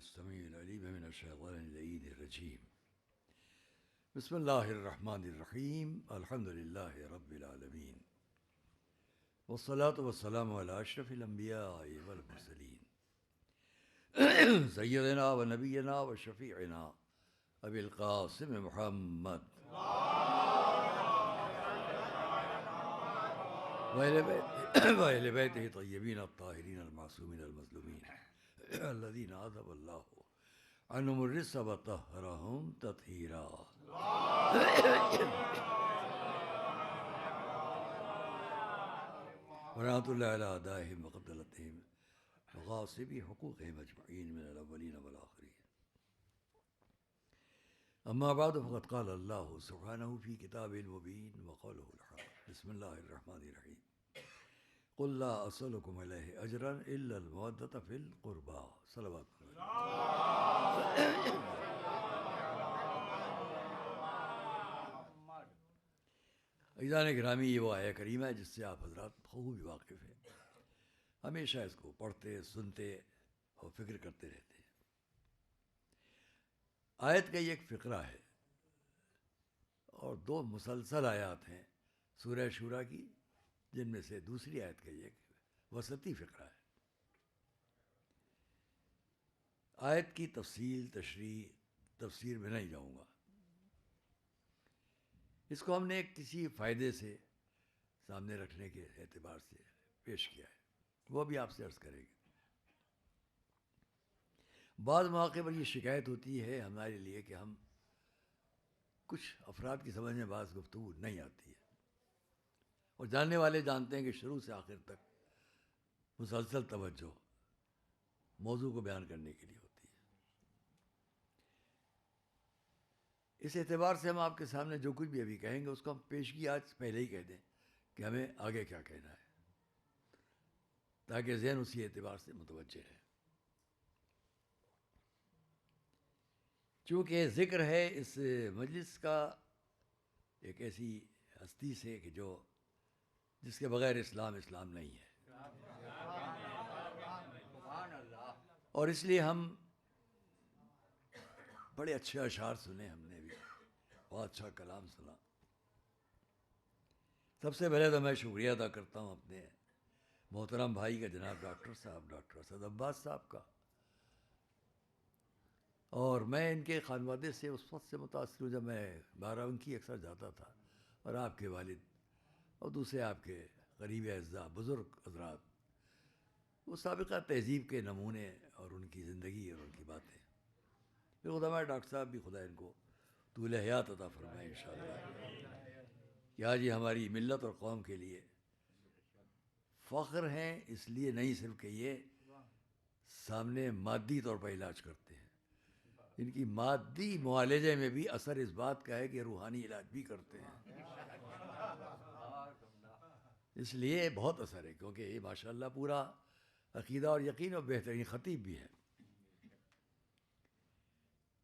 السميع العليم من الشيطان اللعين الرجيم. بسم الله الرحمن الرحيم. الحمد لله رب العالمين، والصلاة والسلام على أشرف الأنبياء والمرسلين سيدنا ونبينا وشفيعنا أبي القاسم محمد وأهل بيته طيبين الطاهرين المعصومين المظلومين الذين عذب الله عنهم الرجس وطهرهم تطهيرا. ورحمة الله على أعدائهم وقتلتهم وغاصبي حقوقهم أجمعين من الأولين والآخرين. أما بعد، فقد قال الله سبحانه في كتابه المبين وقوله الحق. بسم الله الرحمن الرحيم. قل لا أسألكم عليه أجرا إلا المودة في القربى. صلوات عزیزان گرامی، یہ وہ آیہ کریمہ ہے جس سے آپ حضرات خوب واقف ہیں. ہمیشہ اس کو پڑھتے، سنتے اور فکر کرتے رہتے ہیں. آیت کا یہ ایک فقرہ ہے اور دو مسلسل آیات ہیں سورہ شورا کی، جن میں سے دوسری آیت کا یہ ایک وسطی فقرہ ہے. آیت کی تفصیل، تشریح، تفسیر میں نہیں جاؤں گا. اس کو ہم نے کسی فائدے سے سامنے رکھنے کے اعتبار سے پیش کیا ہے، وہ بھی آپ سے عرض کریں گے. بعض مواقع پر یہ شکایت ہوتی ہے ہمارے لیے کہ ہم کچھ افراد کی سمجھ میں بعض گفتگو نہیں آتی ہے، اور جاننے والے جانتے ہیں کہ شروع سے آخر تک مسلسل توجہ موضوع کو بیان کرنے کے لیے ہوتی ہے. اس اعتبار سے ہم آپ کے سامنے جو کچھ بھی ابھی کہیں گے اس کو ہم پیشگی آج پہلے ہی کہہ دیں کہ ہمیں آگے کیا کہنا ہے، تاکہ ذہن اسی اعتبار سے متوجہ ہے. چونکہ ذکر ہے اس مجلس کا ایک ایسی ہستی سے کہ جس کے بغیر اسلام نہیں ہے، اور اس لیے ہم بڑے اچھے اشعار سنے، ہم نے بھی بہت اچھا کلام سنا. سب سے پہلے تو میں شکریہ ادا کرتا ہوں اپنے محترم بھائی کا، جناب ڈاکٹر اسد عباس صاحب کا. اور میں ان کے خانوادے سے اس وقت سے متاثر ہوں جب میں بارہنکی اکثر جاتا تھا، اور آپ کے والد اور دوسرے آپ کے قریب اعزاء بزرگ حضرات، وہ سابقہ تہذیب کے نمونے اور ان کی زندگی اور ان کی باتیں. پھر خود ہمارے ڈاکٹر صاحب بھی خدا ان کو طول حیات عطا فرمائے انشاءاللہ، کہ آج یہ ہماری ملت اور قوم کے لیے فخر ہیں. اس لیے نہیں صرف کہ یہ سامنے مادی طور پر علاج کرتے ہیں، ان کی مادی معالجے میں بھی اثر اس بات کا ہے کہ روحانی علاج بھی کرتے ہیں. اس لیے بہت اثر ہے، کیونکہ یہ ماشاءاللہ پورا عقیدہ اور یقین اور بہترین خطیب بھی ہے.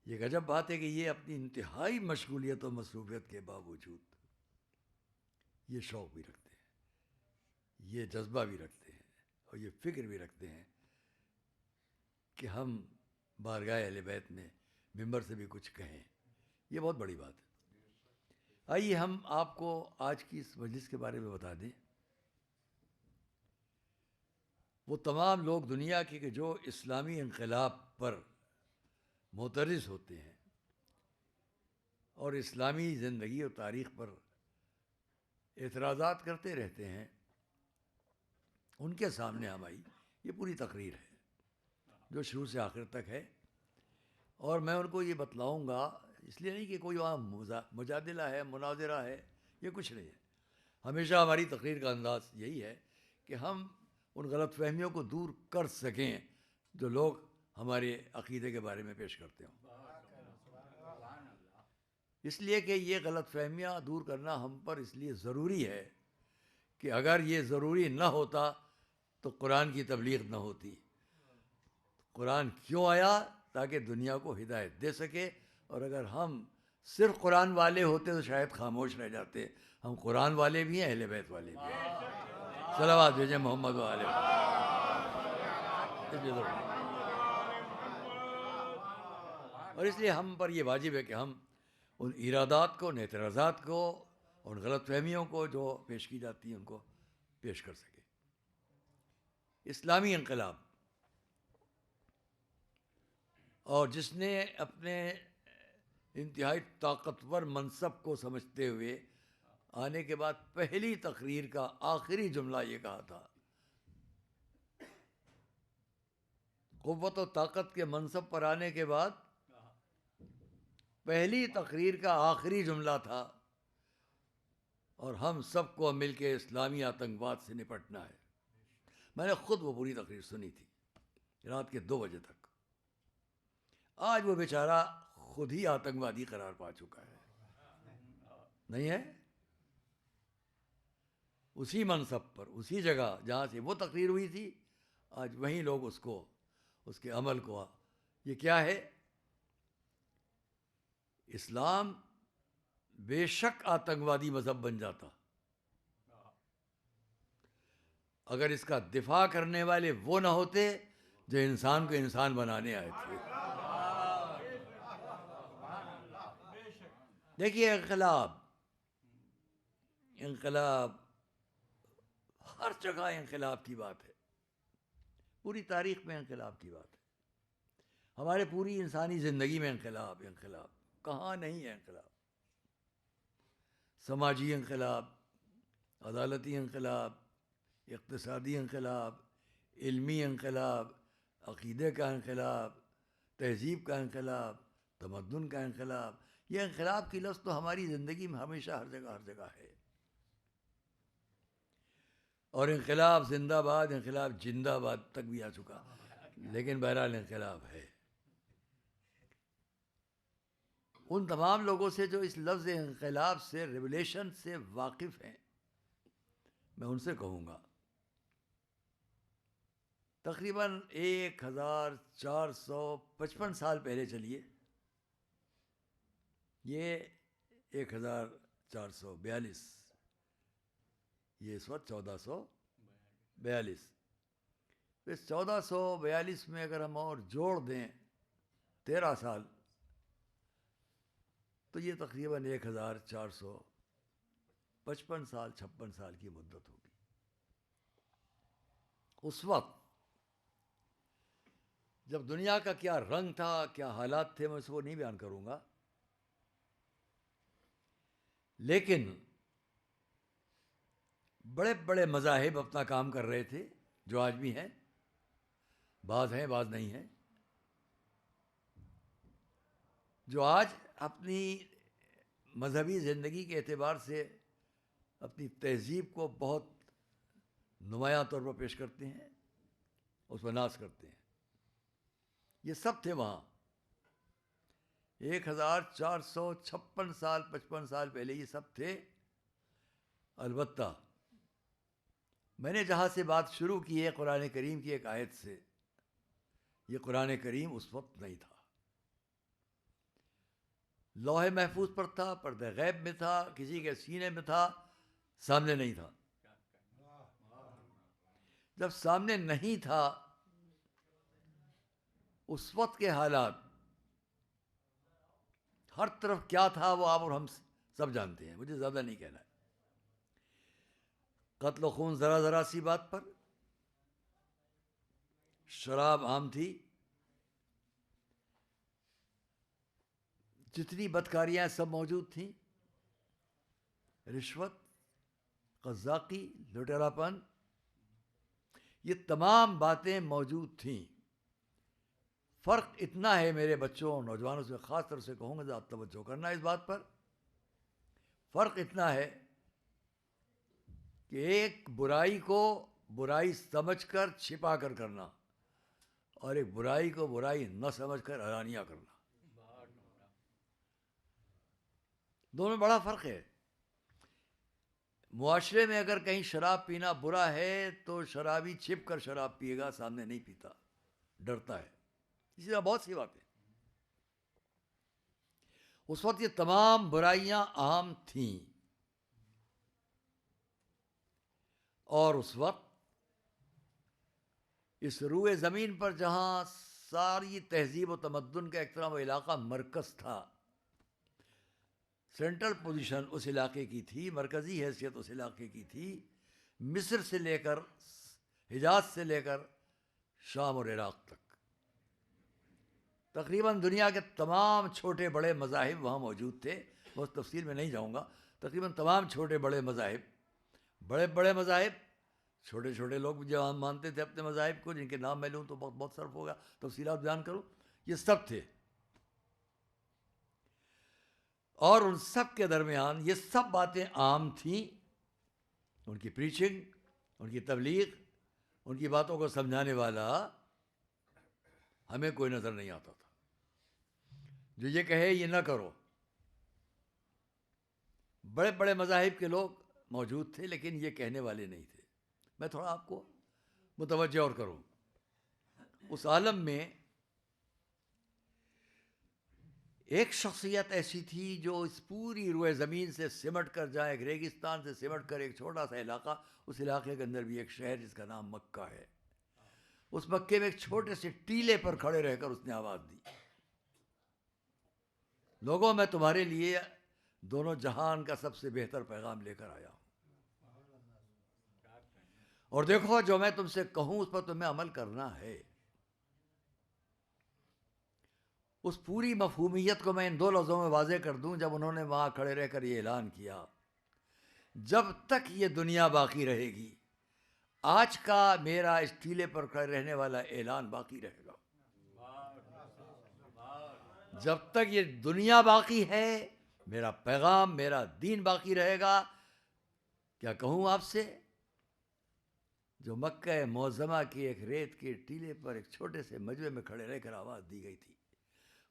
یہ عجب بات ہے کہ یہ اپنی انتہائی مشغولیت و مصروفیت کے باوجود یہ شوق بھی رکھتے ہیں، یہ جذبہ بھی رکھتے ہیں، اور یہ فکر بھی رکھتے ہیں کہ ہم بارگاہ اہل بیت میں ممبر سے بھی کچھ کہیں. یہ بہت بڑی بات ہے. آئیے ہم آپ کو آج کی اس مجلس کے بارے میں بتا دیں. وہ تمام لوگ دنیا کے کہ جو اسلامی انقلاب پر معترض ہوتے ہیں اور اسلامی زندگی اور تاریخ پر اعتراضات کرتے رہتے ہیں، ان کے سامنے ہماری یہ پوری تقریر ہے جو شروع سے آخر تک ہے. اور میں ان کو یہ بتلاؤں گا، اس لیے نہیں کہ کوئی وہاں مجادلہ ہے، مناظرہ ہے، یہ کچھ نہیں ہے. ہمیشہ ہماری تقریر کا انداز یہی ہے کہ ہم ان غلط فہمیوں کو دور کر سکیں جو لوگ ہمارے عقیدے کے بارے میں پیش کرتے ہوں. اس لیے کہ یہ غلط فہمیاں دور کرنا ہم پر اس لیے ضروری ہے کہ اگر یہ ضروری نہ ہوتا تو قرآن کی تبلیغ نہ ہوتی. قرآن کیوں آیا؟ تاکہ دنیا کو ہدایت دے سکے. اور اگر ہم صرف قرآن والے ہوتے تو شاید خاموش رہ جاتے. ہم قرآن والے بھی ہیں، اہل بیت والے بھی ہیں. صلوات بھیجیں محمد و آل محمد. اور اس لیے ہم پر یہ واجب ہے کہ ہم ان ارادات کو، ان اعتراضات کو، ان غلط فہمیوں کو جو پیش کی جاتی ہیں ان کو پیش کر سکیں. اسلامی انقلاب، اور جس نے اپنے انتہائی طاقتور منصب کو سمجھتے ہوئے آنے کے بعد پہلی تقریر کا آخری جملہ یہ کہا تھا، قوت و طاقت کے منصب پر آنے کے بعد پہلی تقریر کا آخری جملہ تھا، اور ہم سب کو مل کے اسلامی آتنکواد سے نپٹنا ہے. میں نے خود وہ پوری تقریر سنی تھی رات کے 2 بجے تک. آج وہ بیچارہ خود ہی آتنکوادی قرار پا چکا ہے، نہیں ہے؟ اسی منصب پر، اسی جگہ جہاں سے وہ تقریر ہوئی تھی، آج وہیں لوگ اس کو، اس کے عمل کو، یہ کیا ہے؟ اسلام بے شک آتنکوادی مذہب بن جاتا اگر اس کا دفاع کرنے والے وہ نہ ہوتے جو انسان کو انسان بنانے آئے تھے. دیکھیے، انقلاب ہر جگہ انقلاب کی بات ہے، پوری تاریخ میں انقلاب کی بات ہے. ہمارے پوری انسانی زندگی میں انقلاب کہاں نہیں ہے انقلاب. سماجی انقلاب، عدالتی انقلاب، اقتصادی انقلاب، علمی انقلاب، عقیدے کا انقلاب، تہذیب کا انقلاب، تمدن کا انقلاب. یہ انقلاب کی لفظ تو ہماری زندگی میں ہمیشہ ہر جگہ ہے. اور انقلاب زندہ باد، انقلاب جندہ باد تک بھی آ چکا، لیکن بہرحال انقلاب ہے. ان تمام لوگوں سے جو اس لفظ انقلاب سے، ریولیشن سے واقف ہیں، میں ان سے کہوں گا تقریباً 1455 سال پہلے چلیے، یہ 1442، یہ اس وقت 1442. اس 1442 میں اگر ہم اور جوڑ دیں 13 سال، تو یہ تقریباً 1455 سال، 56 سال کی مدت ہوگی. اس وقت جب دنیا کا کیا رنگ تھا، کیا حالات تھے، میں اس کو نہیں بیان کروں گا، لیکن بڑے بڑے مذاہب اپنا کام کر رہے تھے، جو آج بھی ہیں، بعض ہیں بعض نہیں ہیں، جو آج اپنی مذہبی زندگی کے اعتبار سے اپنی تہذیب کو بہت نمایاں طور پر پیش کرتے ہیں، اس پر ناز کرتے ہیں. یہ سب تھے وہاں 1456 سال، 55 سال پہلے یہ سب تھے. البتہ میں نے جہاں سے بات شروع کی ہے قرآن کریم کی ایک آیت سے، یہ قرآن کریم اس وقت نہیں تھا، لوح محفوظ پر تھا، پردہ غیب میں تھا، کسی کے سینے میں تھا، سامنے نہیں تھا. جب سامنے نہیں تھا، اس وقت کے حالات ہر طرف کیا تھا وہ آپ اور ہم سب جانتے ہیں، مجھے زیادہ نہیں کہنا ہے. قتل و خون ذرا ذرا سی بات پر، شراب عام تھی، جتنی بدکاریاں سب موجود تھیں، رشوت، قذاقی، لٹیراپن، یہ تمام باتیں موجود تھیں. فرق اتنا ہے، میرے بچوں اور نوجوانوں سے خاص طور سے کہوں گا، آپ توجہ کرنا اس بات پر، فرق اتنا ہے کہ ایک برائی کو برائی سمجھ کر چھپا کر کرنا، اور ایک برائی کو برائی نہ سمجھ کر علانیہ کرنا، دونوں میں بڑا فرق ہے. معاشرے میں اگر کہیں شراب پینا برا ہے تو شرابی چھپ کر شراب پیے گا، سامنے نہیں پیتا، ڈرتا ہے. اسی طرح بہت سی باتیں. اس وقت یہ تمام برائیاں عام تھیں، اور اس وقت اس روئے زمین پر جہاں ساری تہذیب و تمدن کا ایک طرح وہ علاقہ مرکز تھا، سینٹرل پوزیشن اس علاقے کی تھی، مرکزی حیثیت اس علاقے کی تھی، مصر سے لے کر حجاز سے لے کر شام اور عراق تک تقریباً دنیا کے تمام چھوٹے بڑے مذاہب وہاں موجود تھے. میں اس تفصیل میں نہیں جاؤں گا. تقریباً تمام چھوٹے بڑے مذاہب، بڑے بڑے مذاہب، چھوٹے چھوٹے لوگ جو ہم مانتے تھے اپنے مذاہب کو، جن کے نام میں لوں تو بہت بہت صرف ہوگا، تفصیلات بیان کروں، یہ سب تھے. اور ان سب کے درمیان یہ سب باتیں عام تھیں. ان کی پریچنگ، ان کی تبلیغ، ان کی باتوں کو سمجھانے والا ہمیں کوئی نظر نہیں آتا تھا. جو یہ کہے یہ نہ کرو. بڑے بڑے مذاہب کے لوگ موجود تھے لیکن یہ کہنے والے نہیں تھے. میں تھوڑا آپ کو متوجہ اور کروں. اس عالم میں ایک شخصیت ایسی تھی جو اس پوری روئے زمین سے سمٹ کر جائے، ایک ریگستان سے سمٹ کر ایک چھوٹا سا علاقہ، اس علاقے کے اندر بھی ایک شہر جس کا نام مکہ ہے. اس مکے میں ایک چھوٹے سے ٹیلے پر کھڑے رہ کر اس نے آواز دی، لوگوں میں تمہارے لیے دونوں جہان کا سب سے بہتر پیغام لے کر آیا ہوں، اور دیکھو جو میں تم سے کہوں اس پر تمہیں عمل کرنا ہے. اس پوری مفہومیت کو میں ان 2 لفظوں میں واضح کر دوں. جب انہوں نے وہاں کھڑے رہ کر یہ اعلان کیا، جب تک یہ دنیا باقی رہے گی آج کا میرا اس ٹیلے پر کھڑے رہنے والا اعلان باقی رہے گا. جب تک یہ دنیا باقی ہے میرا پیغام، میرا دین باقی رہے گا. کیا کہوں آپ سے، جو مکہ معظمہ کی ایک ریت کے ٹیلے پر ایک چھوٹے سے مجمع میں کھڑے رہ کر آواز دی گئی تھی،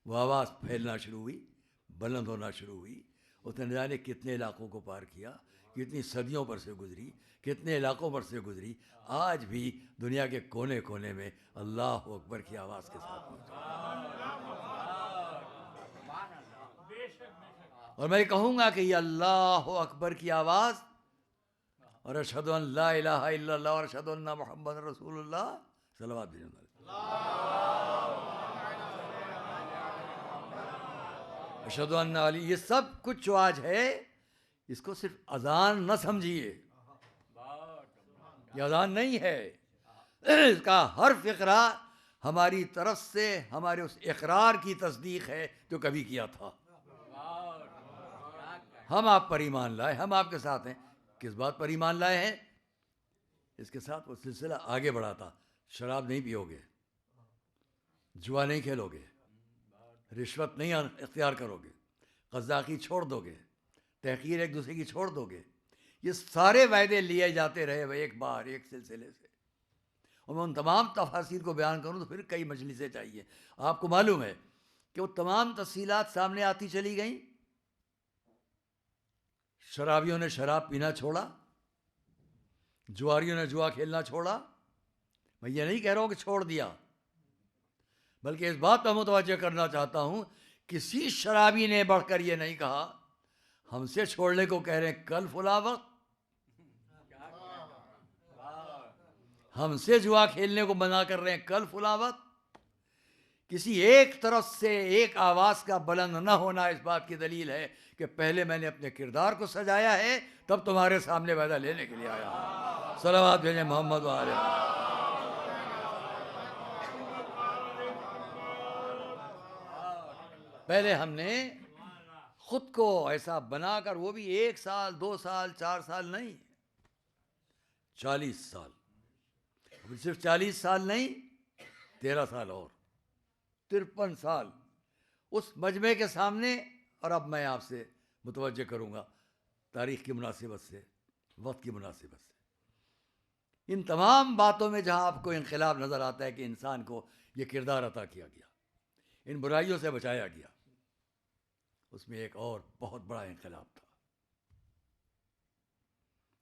وہ آواز پھیلنا شروع ہوئی، بلند ہونا شروع ہوئی. اس نے نہ جانے کتنے علاقوں کو پار کیا، کتنی صدیوں پر سے گزری، کتنے علاقوں پر سے گزری. آج بھی دنیا کے کونے کونے میں اللہ اکبر کی آواز کے ساتھ پہنچا. اور میں کہوں گا کہ یہ اللہ اکبر کی آواز اور اشہد ان لا الہ الا اللہ اور اشہد ان محمد رسول اللہ، صلوات بھیجو. اشہد ان علی، یہ سب کچھ جو آج ہے اس کو صرف اذان نہ سمجھیے. یہ اذان نہیں ہے، اس کا ہر فقرہ ہماری طرف سے ہمارے اس اقرار کی تصدیق ہے جو کبھی کیا تھا. ہم آپ پر ایمان لائے، ہم آپ کے ساتھ ہیں. کس بات پر ایمان لائے ہیں؟ اس کے ساتھ وہ سلسلہ آگے بڑھا تھا. شراب نہیں پیو گے، جوا نہیں کھیلو گے، رشوت نہیں اختیار کرو گے، قذاقی چھوڑ دو گے، تحقیر ایک دوسرے کی چھوڑ دو گے. یہ سارے وعدے لیے جاتے رہے وہ ایک بار ایک سلسلے سے. اور میں ان تمام تفاصیل کو بیان کروں تو پھر کئی مجلسیں چاہیے. آپ کو معلوم ہے کہ وہ تمام تفصیلات سامنے آتی چلی گئیں. شرابیوں نے شراب پینا چھوڑا، جواریوں نے جوا کھیلنا چھوڑا. میں یہ نہیں کہہ رہا ہوں کہ چھوڑ دیا، بلکہ اس بات پر متوجہ کرنا چاہتا ہوں کسی شرابی نے بڑھ کر یہ نہیں کہا ہم سے چھوڑنے کو کہہ رہے ہیں کل فلاں وقت، ہم سے جوا کھیلنے کو منع کر رہے ہیں کل فلاں وقت. کسی ایک طرف سے ایک آواز کا بلند نہ ہونا اس بات کی دلیل ہے کہ پہلے میں نے اپنے کردار کو سجایا ہے، تب تمہارے سامنے وعدہ لینے کے لیے آیا ہوں. صلوات بھیجیں محمد و آلہ. پہلے ہم نے خود کو ایسا بنا کر، وہ بھی 1 سال 2 سال 4 سال نہیں، 40 سال. صرف 40 سال نہیں، 13 سال اور 53 سال اس مجمع کے سامنے. اور اب میں آپ سے متوجہ کروں گا تاریخ کی مناسبت سے، وقت کی مناسبت سے، ان تمام باتوں میں جہاں آپ کو انقلاب نظر آتا ہے کہ انسان کو یہ کردار عطا کیا گیا، ان برائیوں سے بچایا گیا، اس میں ایک اور بہت بڑا انقلاب تھا.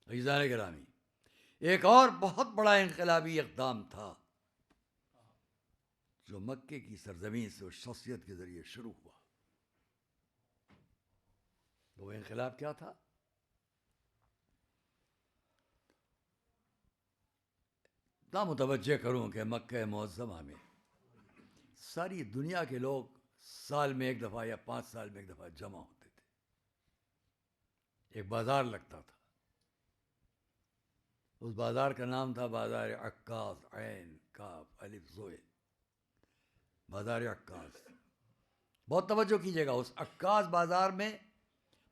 عزیزان گرامی، ایک اور بہت بڑا انقلابی اقدام تھا جو مکے کی سرزمین سے اس شخصیت کے ذریعے شروع ہوا. وہ انقلاب کیا تھا؟ اتنا متوجہ کروں کہ مکہ معظمہ میں ساری دنیا کے لوگ سال میں ایک دفعہ یا 5 سال میں ایک دفعہ جمع ہوتے تھے. ایک بازار لگتا تھا. اس بازار کا نام تھا بازار عکاظ، عین کاف الف زوئے، بازار عکاظ. بہت توجہ کیجیے گا. اس عکاظ بازار میں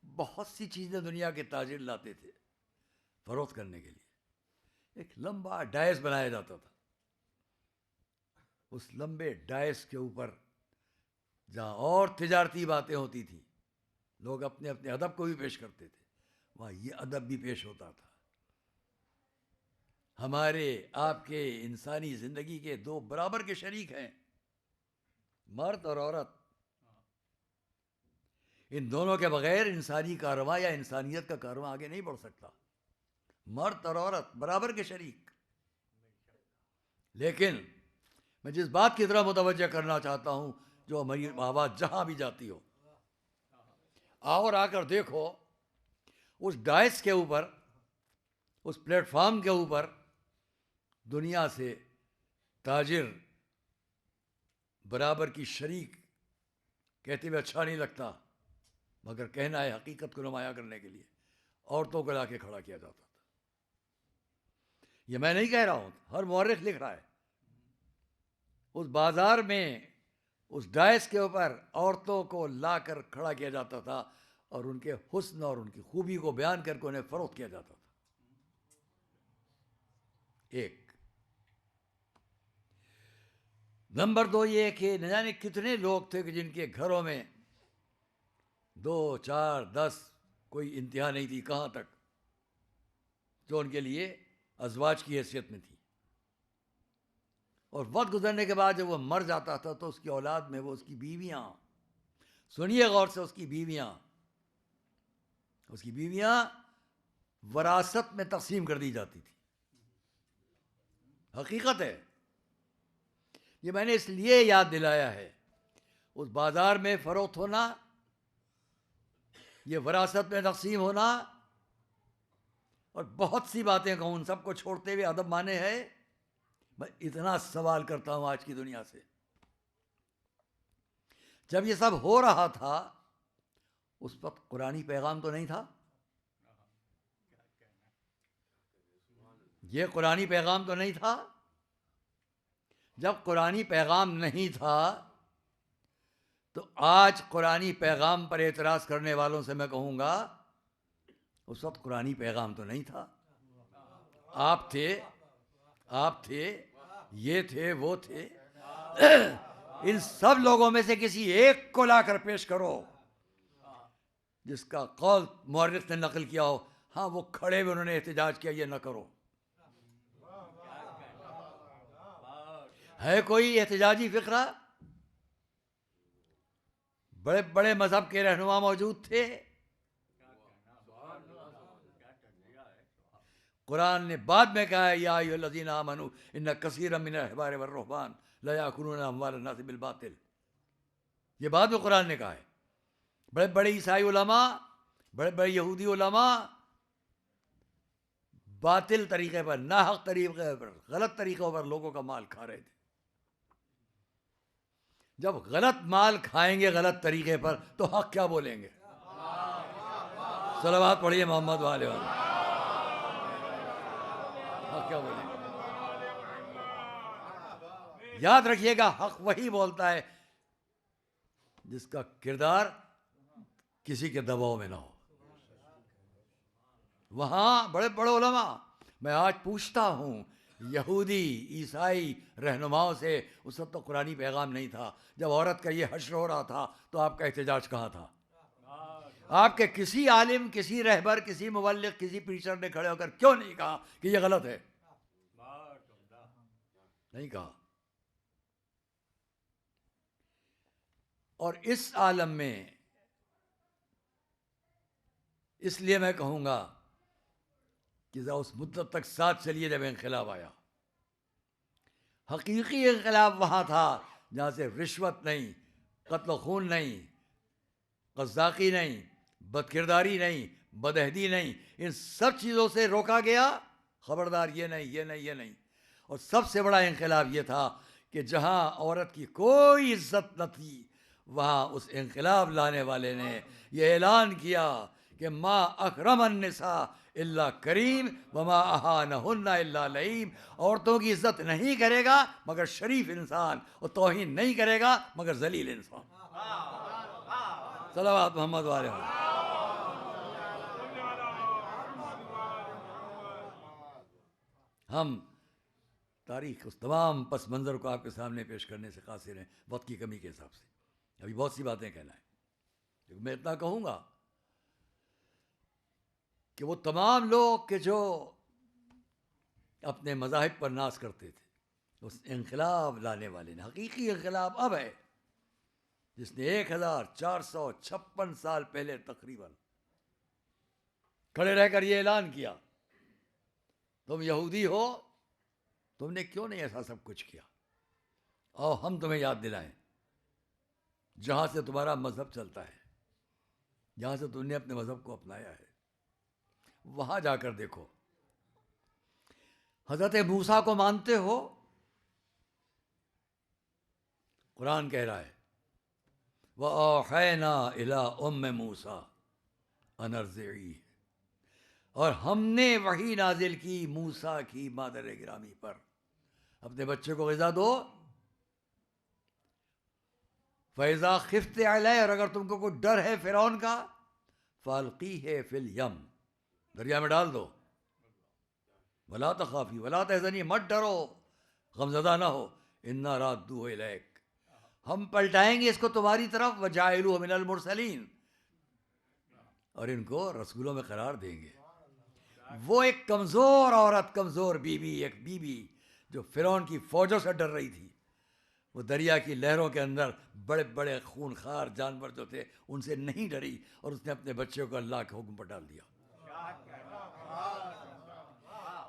بہت سی چیزیں دنیا کے تاجر لاتے تھے فروخت کرنے کے لیے. ایک لمبا ڈائس بنایا جاتا تھا. اس لمبے ڈائس کے اوپر جہاں اور تجارتی باتیں ہوتی تھیں، لوگ اپنے اپنے ادب کو بھی پیش کرتے تھے، وہاں یہ ادب بھی پیش ہوتا تھا. ہمارے آپ کے انسانی زندگی کے 2 برابر کے شریک ہیں، مرد اور عورت. ان دونوں کے بغیر انسانی کارواں یا انسانیت کا کارواں آگے نہیں بڑھ سکتا. مرد اور عورت برابر کے شریک. لیکن میں جس بات کی طرف متوجہ کرنا چاہتا ہوں، جو ہماری آواز جہاں بھی جاتی ہو، اور آ کر دیکھو اس ڈائس کے اوپر، اس پلیٹ فارم کے اوپر دنیا سے تاجر برابر کی شریک کہتے ہوئے اچھا نہیں لگتا، مگر کہنا ہے حقیقت کو نمایاں کرنے کے لیے عورتوں کو لا کے کھڑا کیا جاتا تھا. یہ میں نہیں کہہ رہا ہوں، ہر مورخ لکھ رہا ہے. اس بازار میں اس ڈائس کے اوپر عورتوں کو لا کر کھڑا کیا جاتا تھا اور ان کے حسن اور ان کی خوبی کو بیان کر کے انہیں فروخت کیا جاتا تھا. ایک نمبر 2 یہ کہ نہ جانے کتنے لوگ تھے کہ جن کے گھروں میں 2 4 10 کوئی انتہا نہیں تھی کہاں تک، جو ان کے لیے ازواج کی حیثیت میں تھی. اور وقت گزرنے کے بعد جب وہ مر جاتا تھا تو اس کی اولاد میں وہ اس کی بیویاں، سنیے غور سے، اس کی بیویاں وراثت میں تقسیم کر دی جاتی تھی. حقیقت ہے. یہ میں نے اس لیے یاد دلایا ہے. اس بازار میں فروخت ہونا، یہ وراثت میں تقسیم ہونا، اور بہت سی باتیں کہوں، ان سب کو چھوڑتے ہوئے ادب مانے ہے. میں اتنا سوال کرتا ہوں آج کی دنیا سے، جب یہ سب ہو رہا تھا اس وقت قرآنی پیغام تو نہیں تھا؟ یہ قرآنی پیغام تو نہیں تھا؟ جب قرآنی پیغام نہیں تھا تو آج قرآنی پیغام پر اعتراض کرنے والوں سے میں کہوں گا اس وقت قرآنی پیغام تو نہیں تھا. آپ تھے، یہ تھے، وہ تھے. ان سب لوگوں میں سے کسی ایک کو لا کر پیش کرو جس کا قول مورخ نے نقل کیا ہو، ہاں وہ کھڑے ہوئے انہوں نے احتجاج کیا، یہ نہ کرو. ہے کوئی احتجاجی فقرہ؟ بڑے بڑے مذہب کے رہنما موجود تھے. قرآن نے بعد میں کہا ہے یا ایھا الذین آمنوا ان کثیرا من الاحبار والرہبان لا یاکلون اموال الناس بالباطل. یہ بعد میں قرآن نے کہا ہے. بڑے بڑے عیسائی علماء، بڑے بڑے یہودی علماء باطل طریقے پر، ناحق طریقے پر، غلط طریقوں پر لوگوں کا مال کھا رہے تھے. جب غلط مال کھائیں گے غلط طریقے پر تو حق کیا بولیں گے؟ صلوات پڑھیے محمد والے والے. حق کیا بولیں گے؟ یاد رکھیے گا، حق وہی بولتا ہے جس کا کردار کسی کے دباؤ میں نہ ہو. وہاں بڑے بڑے علماء، میں آج پوچھتا ہوں یہودی عیسائی رہنماؤں سے، اس وقت تو قرآنی پیغام نہیں تھا. جب عورت کا یہ حشر ہو رہا تھا تو آپ کا احتجاج کہاں تھا؟ آپ کے کسی عالم، کسی رہبر، کسی مبلغ، کسی پریچر نے کھڑے ہو کر کیوں نہیں کہا کہ یہ غلط ہے؟ نہیں کہا. اور اس عالم میں اس لیے میں کہوں گا کہ اس مدت تک ساتھ چلیے جب انقلاب آیا. حقیقی انقلاب وہاں تھا جہاں سے رشوت نہیں، قتل و خون نہیں، قذاقی نہیں، بدکرداری نہیں، بدعہدی نہیں، ان سب چیزوں سے روکا گیا. خبردار، یہ نہیں، یہ نہیں، یہ نہیں. اور سب سے بڑا انقلاب یہ تھا کہ جہاں عورت کی کوئی عزت نہ تھی وہاں اس انقلاب لانے والے نے یہ اعلان کیا کہ ما اکرم النساء الا کریم وما اہانہن الا لئیم. عورتوں کی عزت نہیں کرے گا مگر شریف انسان، اور توہین نہیں کرے گا مگر ذلیل انسان. صلوات محمد والے. ہم تاریخ اس تمام پس منظر کو آپ کے سامنے پیش کرنے سے قاصر ہیں وقت کی کمی کے حساب سے. ابھی بہت سی باتیں کہنا ہے، لیکن میں اتنا کہوں گا کہ وہ تمام لوگ کہ جو اپنے مذاہب پر ناز کرتے تھے، اس انقلاب لانے والے نے، حقیقی انقلاب اب ہے جس نے 1456 سال پہلے تقریباً کھڑے رہ کر یہ اعلان کیا، تم یہودی ہو، تم نے کیوں نہیں ایسا سب کچھ کیا؟ اور ہم تمہیں یاد دلائیں جہاں سے تمہارا مذہب چلتا ہے، جہاں سے تم نے اپنے مذہب کو اپنایا ہے، وہاں جا کر دیکھو. حضرت موسیٰ کو مانتے ہو؟ قرآن کہہ رہا ہے وَأَوْحَيْنَا إِلَىٰ أُمِّ مُوسَىٰ أَنْ أَرْضِعِيهِ، اور ہم نے وحی نازل کی موسیٰ کی مادر گرامی پر، اپنے بچے کو غذا دو. فَإِذَا خِفْتِ عَلَيْهِ، اور اگر تم کو کوئی ڈر ہے فرعون کا، فَأَلْقِيهِ فِي الْيَمِّ، دریا میں ڈال دو. وَلَا تَخَافِي وَلَا تَحْزَنِي، مت ڈرو، غمزدہ نہ ہو. إِنَّا رَادُّوهُ إِلَيْكَ، ہم پلٹائیں گے اس کو تمہاری طرف. وَجَاعِلُوهُ مِنَ الْمُرْسَلِينَ، اور ان کو رسولوں میں قرار دیں گے. وہ ایک کمزور عورت، کمزور بیوی، ایک بیوی جو فرعون کی فوجوں سے ڈر رہی تھی، وہ دریا کی لہروں کے اندر بڑے بڑے خونخوار جانور جو تھے ان سے نہیں ڈری، اور اس نے اپنے بچے کو اللہ کے حکم پر ڈال دیا.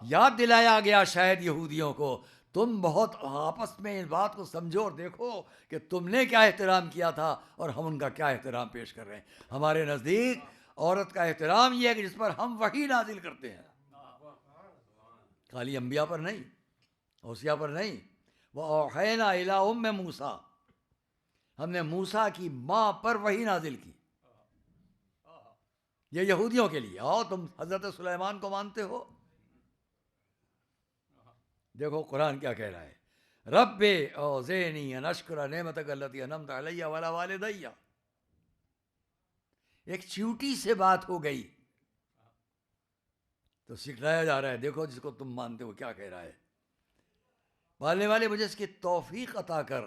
یاد دلایا گیا شاید یہودیوں کو، تم بہت آپس میں اس بات کو سمجھو اور دیکھو کہ تم نے کیا احترام کیا تھا اور ہم ان کا کیا احترام پیش کر رہے ہیں. ہمارے نزدیک عورت کا احترام یہ ہے کہ جس پر ہم وحی نازل کرتے ہیں، خالی انبیاء پر نہیں، اوصیاء پر نہیں. وَأَوْحَيْنَا إِلَىٰ أُمِّ مُوسَىٰ، ہم نے موسیٰ کی ماں پر وحی نازل کی. یہ یہودیوں کے لیے. آؤ تم حضرت سلیمان کو مانتے ہو؟ دیکھو قرآن کیا کہہ رہا ہے، رب اوزینی ان اشکر نعمتک التی انعمت علی وعلی والدی. ایک چیوٹی سے بات ہو گئی تو سکھلایا جا رہا ہے، دیکھو جس کو تم مانتے ہو کیا کہہ رہا ہے. پالنے والے مجھے اس کی توفیق عطا کر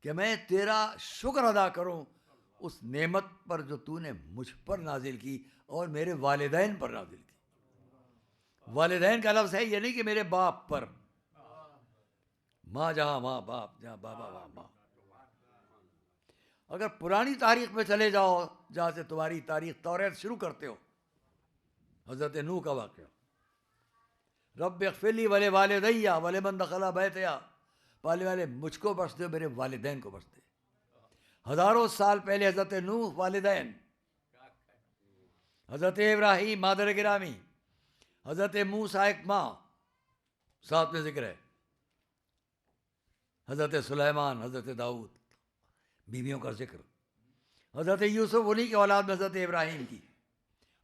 کہ میں تیرا شکر ادا کروں اس نعمت پر جو تو نے مجھ پر نازل کی اور میرے والدین پر نازل کی. والدین کا لفظ ہے، یہ نہیں کہ میرے باپ پر، ماں جہاں ماں، باپ جہاں بابا وہاں ماں. اگر پرانی تاریخ میں چلے جاؤ جہاں سے تمہاری تاریخ توریت شروع کرتے ہو، حضرت نوح کا واقعہ، رب اغفر لی ولوالدی ولمن دخل بیتی، پالنے والے مجھ کو بخش دے، میرے والدین کو بخش دے. ہزاروں سال پہلے حضرت نوح والدین، حضرت ابراہیم مادر گرامی، حضرت موسیٰ ایک ماں، ساتھ میں ذکر ہے حضرت سلیمان، حضرت داؤد، بیویوں کا ذکر، حضرت یوسف انہی کی اولاد میں حضرت ابراہیم کی،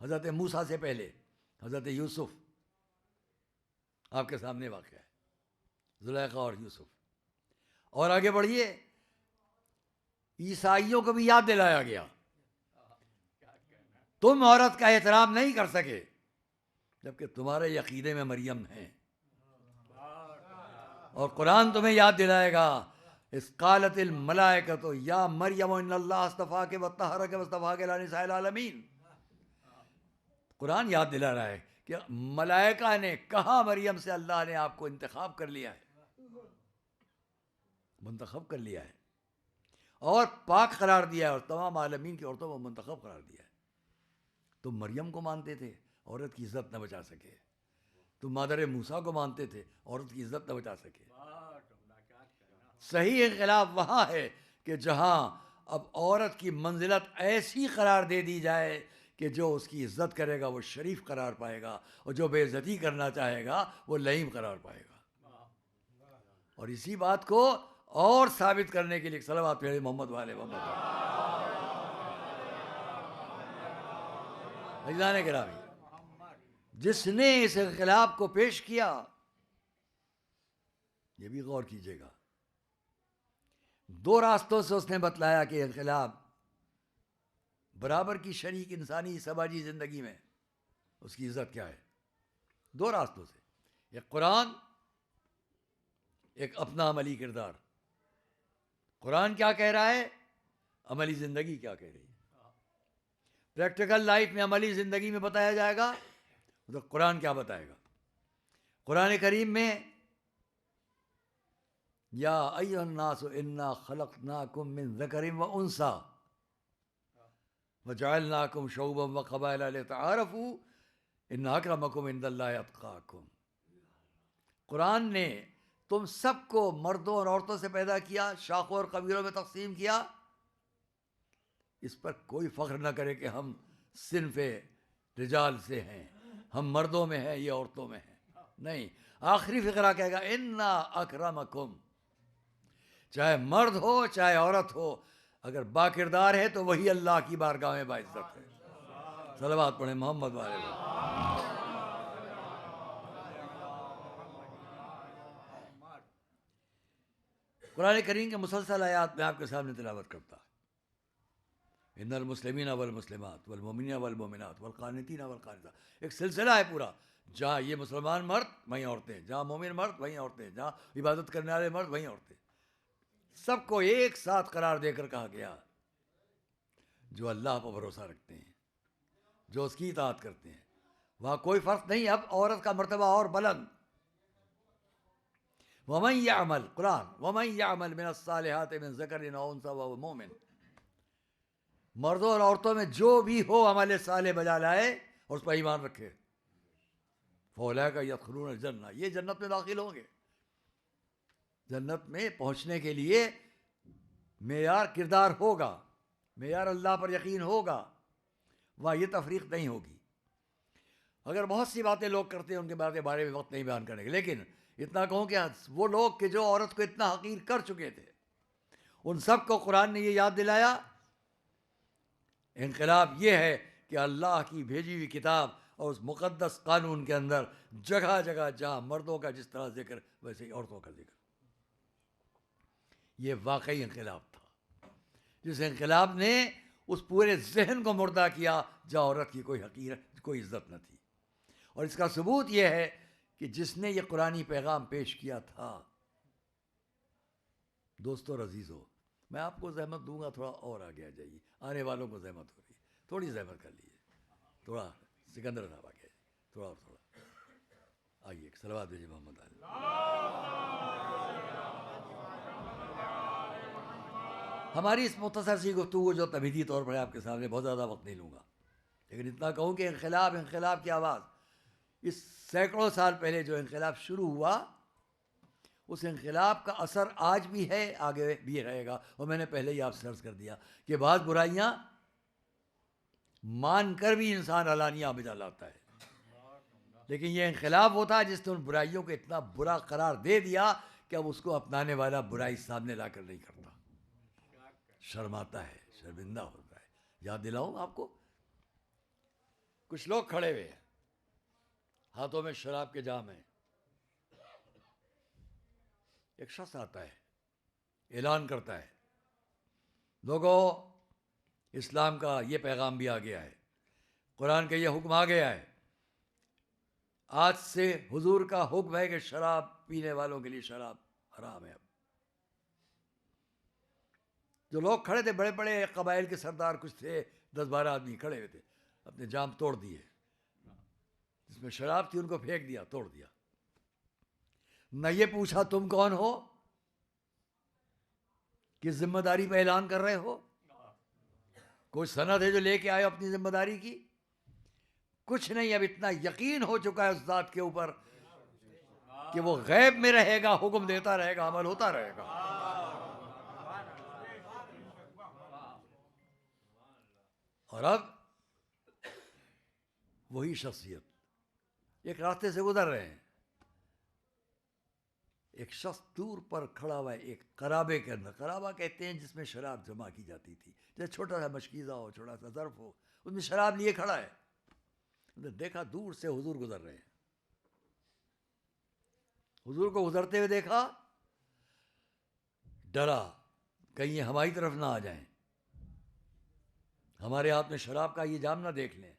حضرت موسیٰ سے پہلے حضرت یوسف آپ کے سامنے واقع ہے، زلیخا اور یوسف. اور آگے بڑھیے، عیسائیوں کو بھی یاد دلایا گیا، تم عورت کا احترام نہیں کر سکے جبکہ تمہارے عقیدے میں مریم ہے. اور قرآن تمہیں یاد دلائے گا، اس قالت الملائکۃ یا مریم ان اللہ اصطفاک وطہرک واصطفاک علی نساء العالمین. قرآن یاد دلا رہا ہے کہ ملائکہ نے کہا مریم سے اللہ نے آپ کو انتخاب کر لیا ہے، منتخب کر لیا ہے اور پاک قرار دیا ہے، اور تمام عالمین کی عورتوں کو منتخب قرار دیا ہے. تم مریم کو مانتے تھے، عورت کی عزت نہ بچا سکے. تم مادر موسیٰ کو مانتے تھے، عورت کی عزت نہ بچا سکے. صحیح انقلاب وہاں ہے کہ جہاں اب عورت کی منزلت ایسی قرار دے دی جائے کہ جو اس کی عزت کرے گا وہ شریف قرار پائے گا، اور جو بے عزتی کرنا چاہے گا وہ لئیم قرار پائے گا. اور اسی بات کو اور ثابت کرنے کے لیے صلوات پڑھے محمد والے محمد عزیزان گرامی، جس نے اس انقلاب کو پیش کیا، یہ بھی غور کیجیے گا، دو راستوں سے اس نے بتلایا کہ انقلاب برابر کی شریک انسانی سماجی زندگی میں اس کی عزت کیا ہے. دو راستوں سے، ایک قرآن، ایک اپنا عملی کردار. قرآن کیا کہہ رہا ہے، عملی زندگی کیا کہہ رہی ہے. پریکٹیکل لائف میں عملی زندگی میں بتایا جائے گا تو قرآن کیا بتائے گا. قرآن کریم میں یا ایھا الناس انا خلقناکم من ذکر و انثی وجعلناکم شعوبا وقبائل لتعارفوا ان اکرمکم عند اللہ اتقاکم. قرآن نے تم سب کو مردوں اور عورتوں سے پیدا کیا، شاخوں اور قبیلوں میں تقسیم کیا. اس پر کوئی فخر نہ کرے کہ ہم صنف رجال سے ہیں، ہم مردوں میں ہیں، یہ عورتوں میں ہیں. نہیں، آخری فقرہ کہے گا انا اکرمکم. چاہے مرد ہو چاہے عورت ہو، اگر با کردار ہے تو وہی اللہ کی بارگاہ میں باعزت ہے. صلوات پڑھیں محمد والے لوگ. قرآن کریم کے مسلسل آیات میں آپ کے سامنے تلاوت کرتا ہے. ان المسلمین والمسلمات والمؤمنین والمؤمنات والقانتین والقانتات. ایک سلسلہ ہے پورا، جہاں یہ مسلمان مرد وہیں عورتیں، جہاں مومن مرد وہیں عورتیں، جہاں عبادت کرنے والے مرد وہیں عورتیں. سب کو ایک ساتھ قرار دے کر کہا گیا جو اللہ پر بھروسہ رکھتے ہیں، جو اس کی اطاعت کرتے ہیں. وہاں کوئی فرق نہیں. اب عورت کا مرتبہ اور بلند. وَمَن يَعْمَلْ قرآن وَمَن يَعْمَلْ مِنَ الصَّالِحَاتِ مِن ذَكَرٍ أَوْ أُنثىٰ وَهُوَ مُؤْمِنٌ. مردوں اور عورتوں میں جو بھی ہو عمل صالح بجا لائے اور اس پر ایمان رکھے، فَأُولَٰئِکَ يَدْخُلُونَ الْجَنَّةَ، یہ جنت میں داخل ہوں گے. جنت میں پہنچنے کے لیے معیار کردار ہوگا، معیار اللہ پر یقین ہوگا، وہاں یہ تفریق نہیں ہوگی. اگر بہت سی باتیں لوگ کرتے ہیں، ان کے بارے میں وقت نہیں بیان کرنے کے، لیکن اتنا کہوں کہ وہ لوگ کہ جو عورت کو اتنا حقیر کر چکے تھے، ان سب کو قرآن نے یہ یاد دلایا انقلاب یہ ہے کہ اللہ کی بھیجی ہوئی کتاب اور اس مقدس قانون کے اندر جگہ جگہ جہاں مردوں کا جس طرح ذکر ویسے ہی عورتوں کا ذکر. یہ واقعی انقلاب تھا، جس انقلاب نے اس پورے ذہن کو مردہ کیا جہاں عورت کی کوئی حقیرت، کوئی عزت نہ تھی. اور اس کا ثبوت یہ ہے کہ جس نے یہ قرآنی پیغام پیش کیا تھا. دوستو اور عزیزو، میں آپ کو زحمت دوں گا، تھوڑا اور آگے آ جائیے. آنے والوں کو زحمت ہو رہی ہے، تھوڑی زحمت کر لیجیے. تھوڑا سکندر صاحب آگے آئیے، تھوڑا اور تھوڑا آئیے. صلوات بھیجیے محمد علی. ہماری اس مختصر سی گفتگو جو تمہیدی طور پر آپ کے سامنے، بہت زیادہ وقت نہیں لوں گا، لیکن اتنا کہوں کہ انقلاب، انقلاب کی آواز، اس سینکڑوں سال پہلے جو انقلاب شروع ہوا، اس انقلاب کا اثر آج بھی ہے، آگے بھی رہے گا. اور میں نے پہلے ہی آپ سے عرض کر دیا کہ بعض برائیاں مان کر بھی انسان علانیہ بجا لاتا ہے، لیکن یہ انقلاب وہ تھا جس نے ان برائیوں کو اتنا برا قرار دے دیا کہ اب اس کو اپنانے والا برائی سامنے لا کر نہیں کرتا، شرماتا ہے، شرمندہ ہوتا ہے. یاد دلاؤں آپ کو، کچھ لوگ کھڑے ہوئے ہیں، ہاتھوں میں شراب کے جام ہیں. ایک شخص آتا ہے، اعلان کرتا ہے، لوگوں اسلام کا یہ پیغام بھی آ گیا ہے، قرآن کا یہ حکم آ گیا ہے، آج سے حضور کا حکم ہے کہ شراب پینے والوں کے لیے شراب حرام ہے. اب جو لوگ کھڑے تھے، بڑے بڑے قبائل کے سردار کچھ تھے، 10-12 آدمی کھڑے ہوئے تھے، اپنے جام توڑ دیے، جس میں شراب تھی ان کو پھینک دیا، توڑ دیا. نہ یہ پوچھا تم کون ہو، کس ذمہ داری پہ اعلان کر رہے ہو، کوئی سند ہے جو لے کے آئے اپنی ذمہ داری کی، کچھ نہیں. اب اتنا یقین ہو چکا ہے اس ذات کے اوپر کہ وہ غیب میں رہے گا، حکم دیتا رہے گا، عمل ہوتا رہے گا. اور اب وہی شخصیت ایک راستے سے گزر رہے ہیں، ایک شخص دور پر کھڑا ہوا ہے ایک قرابے کے اندر. قرابہ کہتے ہیں جس میں شراب جمع کی جاتی تھی, جیسے چھوٹا سا مشکیزہ ہو, چھوٹا سا ظرف ہو, اس میں شراب لیے کھڑا ہے. دیکھا دور سے حضور گزر رہے ہیں. حضور کو گزرتے ہوئے دیکھا, ڈرا کہیں یہ ہماری طرف نہ آ جائیں, ہمارے ہاتھ میں شراب کا یہ جام نہ دیکھ لیں,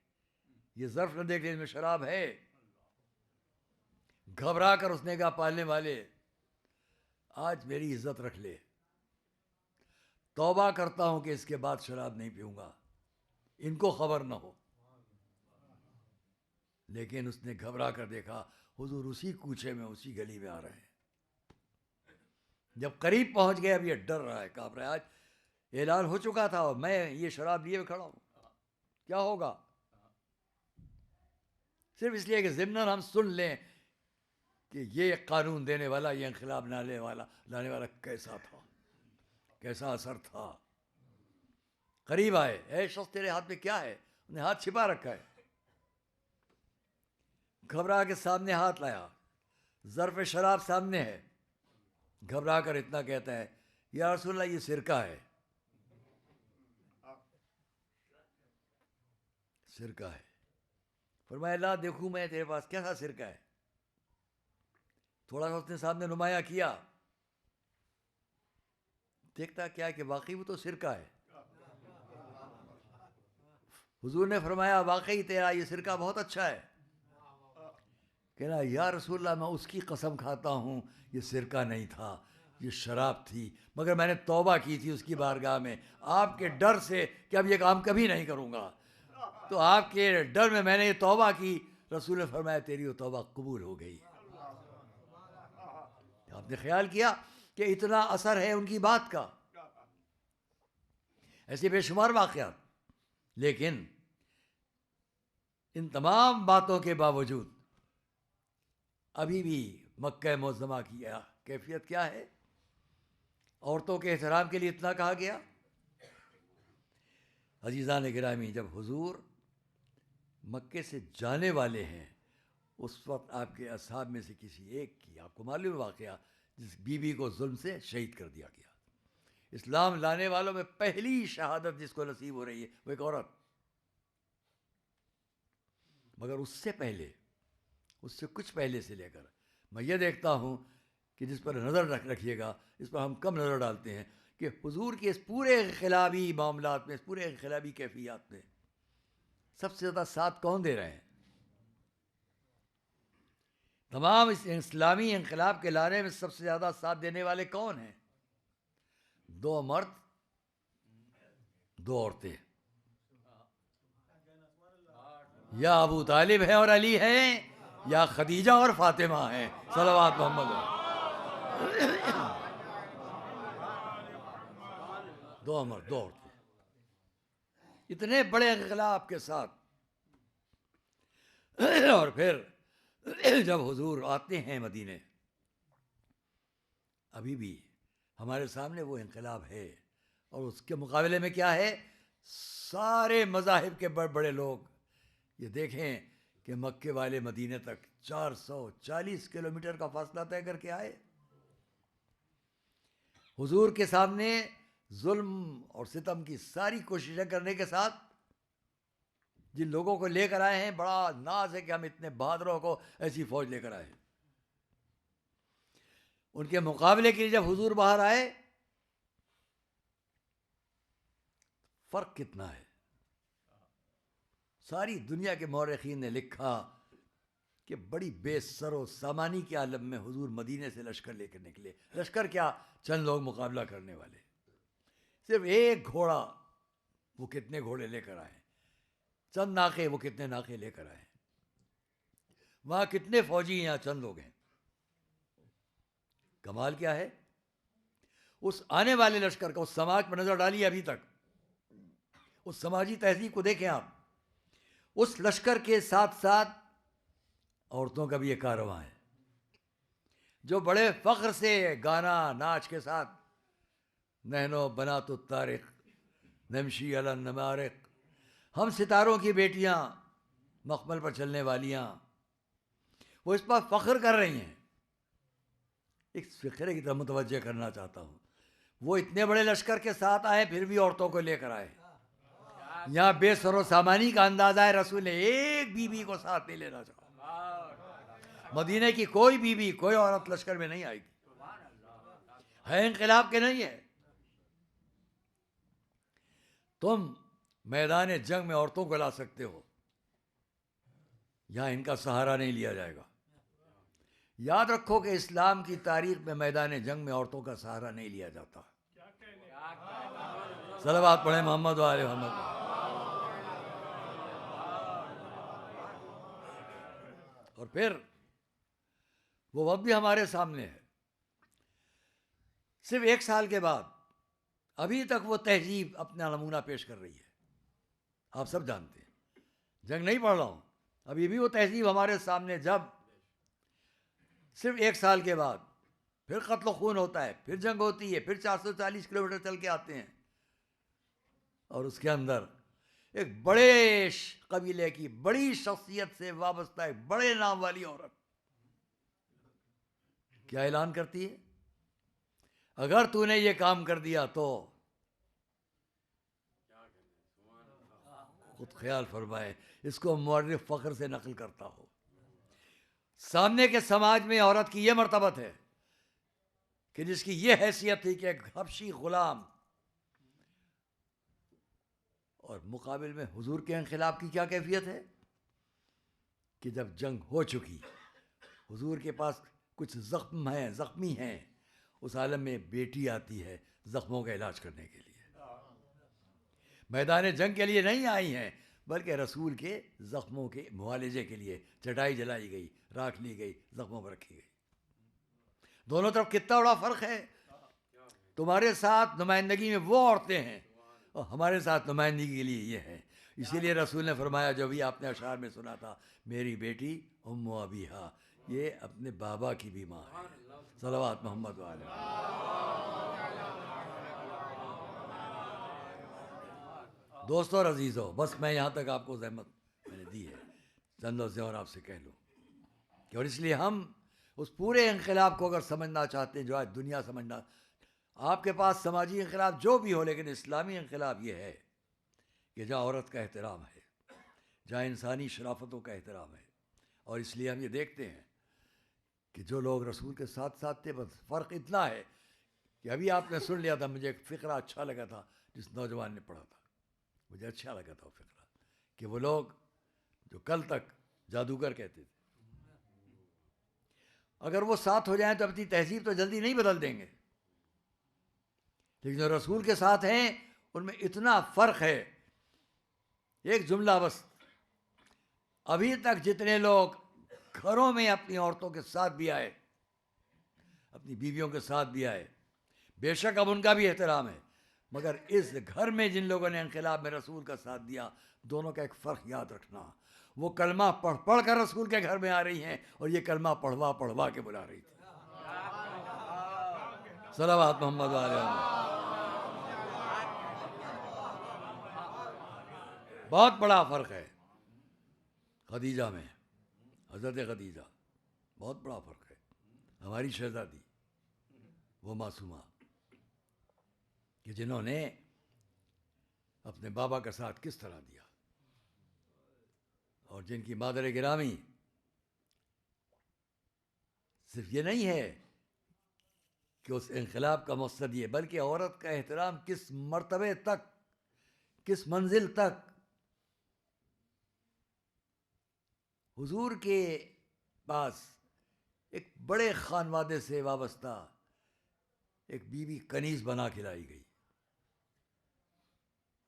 یہ ظرف نہ دیکھ لیں, اس میں شراب ہے. گھبرا کر اس نے کہا, پالنے والے آج میری عزت رکھ لے, توبہ کرتا ہوں کہ اس کے بعد شراب نہیں پیوں گا, ان کو خبر نہ ہو. لیکن اس نے گھبرا کر دیکھا حضور اسی کوچے میں اسی گلی میں آ رہے ہیں. جب قریب پہنچ گئے, اب یہ ڈر رہا ہے, کانپ رہا ہے. آج اعلان ہو چکا تھا اور میں یہ شراب لیے کھڑا ہوں, کیا ہوگا؟ صرف اس لیے کہ ضمناً ہم سن لیں کہ یہ قانون دینے والا, یہ انقلاب لانے والا کیسا تھا, کیسا اثر تھا. قریب آئے, اے شخص تیرے ہاتھ میں کیا ہے؟ انہوں نے ہاتھ چھپا رکھا ہے. گھبرا کے سامنے ہاتھ لایا, ظرف شراب سامنے ہے. گھبرا کر اتنا کہتا ہے, یا رسول اللہ یہ سرکہ ہے. سرکہ ہے. فرمایا لا دیکھوں میں تیرے پاس کیسا سرکہ ہے. تھوڑا سا اس نے سامنے نمایاں کیا, دیکھتا کیا کہ واقعی وہ تو سرکہ ہے. حضور نے فرمایا واقعی تیرا یہ سرکہ بہت اچھا ہے. کہنا یا رسول اللہ میں اس کی قسم کھاتا ہوں یہ سرکہ نہیں تھا, یہ شراب تھی, مگر میں نے توبہ کی تھی اس کی بارگاہ میں آپ کے ڈر سے کہ اب یہ کام کبھی نہیں کروں گا, تو آپ کے ڈر میں نے یہ توبہ کی. رسول نے فرمایا تیری وہ توبہ قبول ہو گئی. آپ نے خیال کیا کہ اتنا اثر ہے ان کی بات کا. ایسے بے شمار واقعات. لیکن ان تمام باتوں کے باوجود ابھی بھی مکہ معظمہ کی کیفیت کیا ہے؟ عورتوں کے احترام کے لیے اتنا کہا گیا. عزیزان گرامی, جب حضور مکے سے جانے والے ہیں اس وقت آپ کے اصحاب میں سے کسی ایک کی, آپ کو معلوم واقعہ, جس بیوی کو ظلم سے شہید کر دیا گیا. اسلام لانے والوں میں پہلی شہادت جس کو نصیب ہو رہی ہے وہ ایک عورت. مگر اس سے پہلے, اس سے کچھ پہلے سے لے کر میں یہ دیکھتا ہوں کہ جس پر نظر رکھیے گا, اس پر ہم کم نظر ڈالتے ہیں, کہ حضور کے اس پورے انقلابی معاملات میں, اس پورے انقلابی کیفیات میں سب سے زیادہ ساتھ کون دے رہے ہیں؟ تمام اس اسلامی انقلاب کے لانے میں سب سے زیادہ ساتھ دینے والے کون ہیں؟ 2 مرد 2 عورتیں. یا ابو طالب ہیں اور علی ہیں, یا خدیجہ اور فاطمہ ہیں, صلوات محمد. 2 مرد 2 عورتیں, اتنے بڑے انقلاب کے ساتھ. اور پھر جب حضور آتے ہیں مدینے, ابھی بھی ہمارے سامنے وہ انقلاب ہے, اور اس کے مقابلے میں کیا ہے؟ سارے مذاہب کے بڑے بڑے لوگ یہ دیکھیں کہ مکے والے مدینے تک 440 کلومیٹر کا فاصلہ طے کر کے آئے. حضور کے سامنے ظلم اور ستم کی ساری کوششیں کرنے کے ساتھ جن لوگوں کو لے کر آئے ہیں, بڑا ناز ہے کہ ہم اتنے بہادروں کو ایسی فوج لے کر آئے. ان کے مقابلے کے لیے جب حضور باہر آئے, فرق کتنا ہے. ساری دنیا کے مورخین نے لکھا کہ بڑی بے سر و سامانی کے عالم میں حضور مدینے سے لشکر لے کر نکلے. لشکر کیا, چند لوگ مقابلہ کرنے والے, صرف ایک گھوڑا, وہ کتنے گھوڑے لے کر آئے, چند ناقے, وہ کتنے ناقے لے کر آئے, وہاں کتنے فوجی ہیں, یہاں چند لوگ ہیں. کمال کیا ہے اس آنے والے لشکر کا. اس سماج پر نظر ڈالیے, ابھی تک اس سماجی تہذیب کو دیکھیں آپ. اس لشکر کے ساتھ ساتھ عورتوں کا بھی یہ کارواں ہے, جو بڑے فخر سے گانا ناچ کے ساتھ نحنو بنات الطارق نمشی علی النمارق, ہم ستاروں کی بیٹیاں, مخمل پر چلنے والیاں, وہ اس پر فخر کر رہی ہیں. ایک فقرے کی طرف متوجہ کرنا چاہتا ہوں. وہ اتنے بڑے لشکر کے ساتھ آئے پھر بھی عورتوں کو لے کر آئے. یہاں بے سر و سامانی کا اندازہ ہے رسول نے ایک بیوی کو ساتھ نہیں لینا چاہا. مدینہ کی کوئی بیوی کوئی عورت لشکر میں نہیں آئے گی. ہے انقلاب کے نہیں ہے. تم میدان جنگ میں عورتوں کو لا سکتے ہو, یہاں ان کا سہارا نہیں لیا جائے گا. یاد رکھو کہ اسلام کی تاریخ میں میدان جنگ میں عورتوں کا سہارا نہیں لیا جاتا. صلوات پڑھیں محمد و آل محمد. اور پھر وہ وقت بھی ہمارے سامنے ہے. صرف 1 سال کے بعد ابھی تک وہ تہذیب اپنا نمونہ پیش کر رہی ہے. آپ سب جانتے ہیں, جنگ نہیں پڑھ رہا ہوں, ابھی بھی وہ تہذیب ہمارے سامنے. جب صرف 1 سال کے بعد پھر قتل و خون ہوتا ہے, پھر جنگ ہوتی ہے, پھر 440 کلومیٹر چل کے آتے ہیں, اور اس کے اندر ایک بڑے قبیلے کی بڑی شخصیت سے وابستہ ایک بڑے نام والی عورت کیا اعلان کرتی ہے, اگر تو نے یہ کام کر دیا تو خود خیال فرمائے. اس کو مورخ فخر سے نقل کرتا ہو. سامنے کے سماج میں عورت کی یہ مرتبت ہے کہ جس کی یہ حیثیت تھی کہ ایک حبشی غلام, اور مقابل میں حضور کے انقلاب کی کیا کیفیت ہے کہ جب جنگ ہو چکی, حضور کے پاس کچھ زخمی ہیں, اس عالم میں بیٹی آتی ہے زخموں کا علاج کرنے کے لیے. میدان جنگ کے لیے نہیں آئی ہیں بلکہ رسول کے زخموں کے معالجے کے لیے. چٹائی جلائی گئی, راکھ لی گئی, زخموں پر رکھی گئی. دونوں طرف کتنا بڑا فرق ہے. تمہارے ساتھ نمائندگی میں وہ عورتیں ہیں اور ہمارے ساتھ نمائندگی کے لیے یہ ہے. اسی لیے رسول نے فرمایا, جو بھی آپ نے اشعار میں سنا تھا, میری بیٹی ام ابیہا, یہ اپنے بابا کی بھی ماں ہے. صلوات محمد علیہ. دوستو اور عزیزو, بس میں یہاں تک آپ کو زحمت میں نے دی ہے, چند لفظ اور آپ سے کہہ لوں کہ, اور اس لیے ہم اس پورے انقلاب کو اگر سمجھنا چاہتے ہیں جو آج دنیا سمجھنا, آپ کے پاس سماجی انقلاب جو بھی ہو, لیکن اسلامی انقلاب یہ ہے کہ جہاں عورت کا احترام ہے, جہاں انسانی شرافتوں کا احترام ہے. اور اس لیے ہم یہ دیکھتے ہیں کہ جو لوگ رسول کے ساتھ ساتھ تھے, بس فرق اتنا ہے کہ ابھی آپ نے سن لیا تھا, مجھے ایک فقرہ اچھا لگا تھا جس نوجوان نے پڑھا تھا, مجھے اچھا لگا تھا وہ فقرہ, کہ وہ لوگ جو کل تک جادوگر کہتے تھے, اگر وہ ساتھ ہو جائیں تو اپنی تہذیب تو جلدی نہیں بدل دیں گے, لیکن جو رسول کے ساتھ ہیں ان میں اتنا فرق ہے. ایک جملہ بس, ابھی تک جتنے لوگ گھروں میں اپنی عورتوں کے ساتھ بھی آئے, اپنی بیویوں کے ساتھ بھی آئے, بے شک اب ان کا بھی احترام ہے, مگر اس گھر میں جن لوگوں نے انقلاب میں رسول کا ساتھ دیا, دونوں کا ایک فرق یاد رکھنا, وہ کلمہ پڑھ کر رسول کے گھر میں آ رہی ہیں, اور یہ کلمہ پڑھوا کے بلا رہی تھی. صلوات محمد علیہ. بہت بڑا فرق ہے خدیجہ میں, حضرت خدیجہ, بہت بڑا فرق ہے. ہماری شہزادی, وہ معصومہ کہ جنہوں نے اپنے بابا کا ساتھ کس طرح دیا, اور جن کی مادر گرامی صرف یہ نہیں ہے کہ اس انقلاب کا مقصد یہ, بلکہ عورت کا احترام کس مرتبے تک, کس منزل تک. حضور کے پاس ایک بڑے خانوادے سے وابستہ ایک بیوی کنیز بنا کے لائی گئی.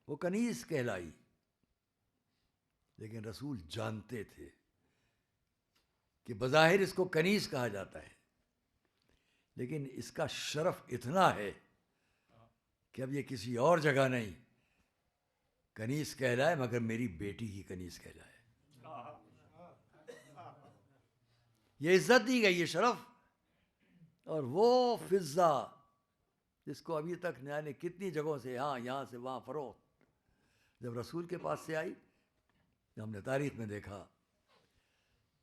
وہ کنیز کہلائی, لیکن رسول جانتے تھے کہ بظاہر اس کو کنیز کہا جاتا ہے, لیکن اس کا شرف اتنا ہے کہ اب یہ کسی اور جگہ نہیں کنیز کہلائے, مگر میری بیٹی کی کنیز کہلائے. یہ عزت دی گئی, یہ شرف. اور وہ فضہ جس کو ابھی تک نے کتنی جگہوں سے, یہاں سے وہاں فروخت, جب رسول کے پاس سے آئی, ہم نے تاریخ میں دیکھا,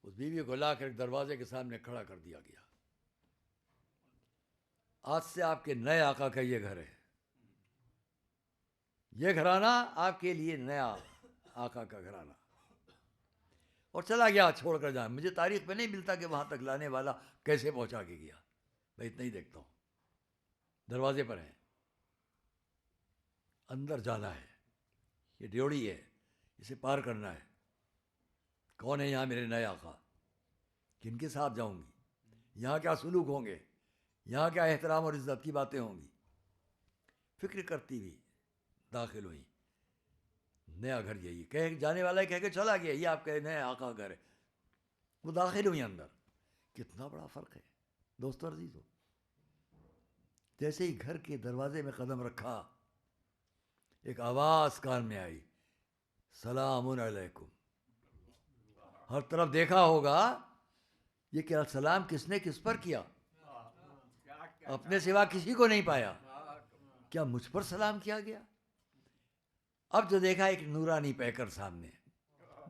اس بیوی کو لا کر ایک دروازے کے سامنے کھڑا کر دیا گیا. آج سے آپ کے نئے آقا کا یہ گھر ہے، یہ گھرانہ آپ کے لیے نیا آقا کا گھرانہ. اور چلا گیا چھوڑ کر جائیں. مجھے تاریخ میں نہیں ملتا کہ وہاں تک لانے والا کیسے پہنچا کے گیا. میں اتنا ہی دیکھتا ہوں. دروازے پر ہیں، اندر جانا ہے، یہ ڈیوڑی ہے، اسے پار کرنا ہے. کون ہے یہاں میرے نئے آقا؟ کن کے ساتھ جاؤں گی؟ یہاں کیا سلوک ہوں گے؟ یہاں کیا احترام اور عزت کی باتیں ہوں گی؟ فکر کرتی ہوئی داخل ہوئی. نیا گھر یہی کہہ جانے والا کہہ کے چلا گیا، یہ آپ کے نئے آقا گھر ہے. وہ داخل ہوئی اندر. کتنا بڑا فرق ہے دوستو عزیزو. جیسے ہی گھر کے دروازے میں قدم رکھا، ایک آواز کان میں آئی، سلام علیکم. ہر طرف دیکھا ہوگا، یہ کیا سلام کس نے کس پر کیا؟ اپنے سوا کسی کو نہیں پایا. کیا مجھ پر سلام کیا گیا؟ اب جو دیکھا ایک نورانی پیکر سامنے.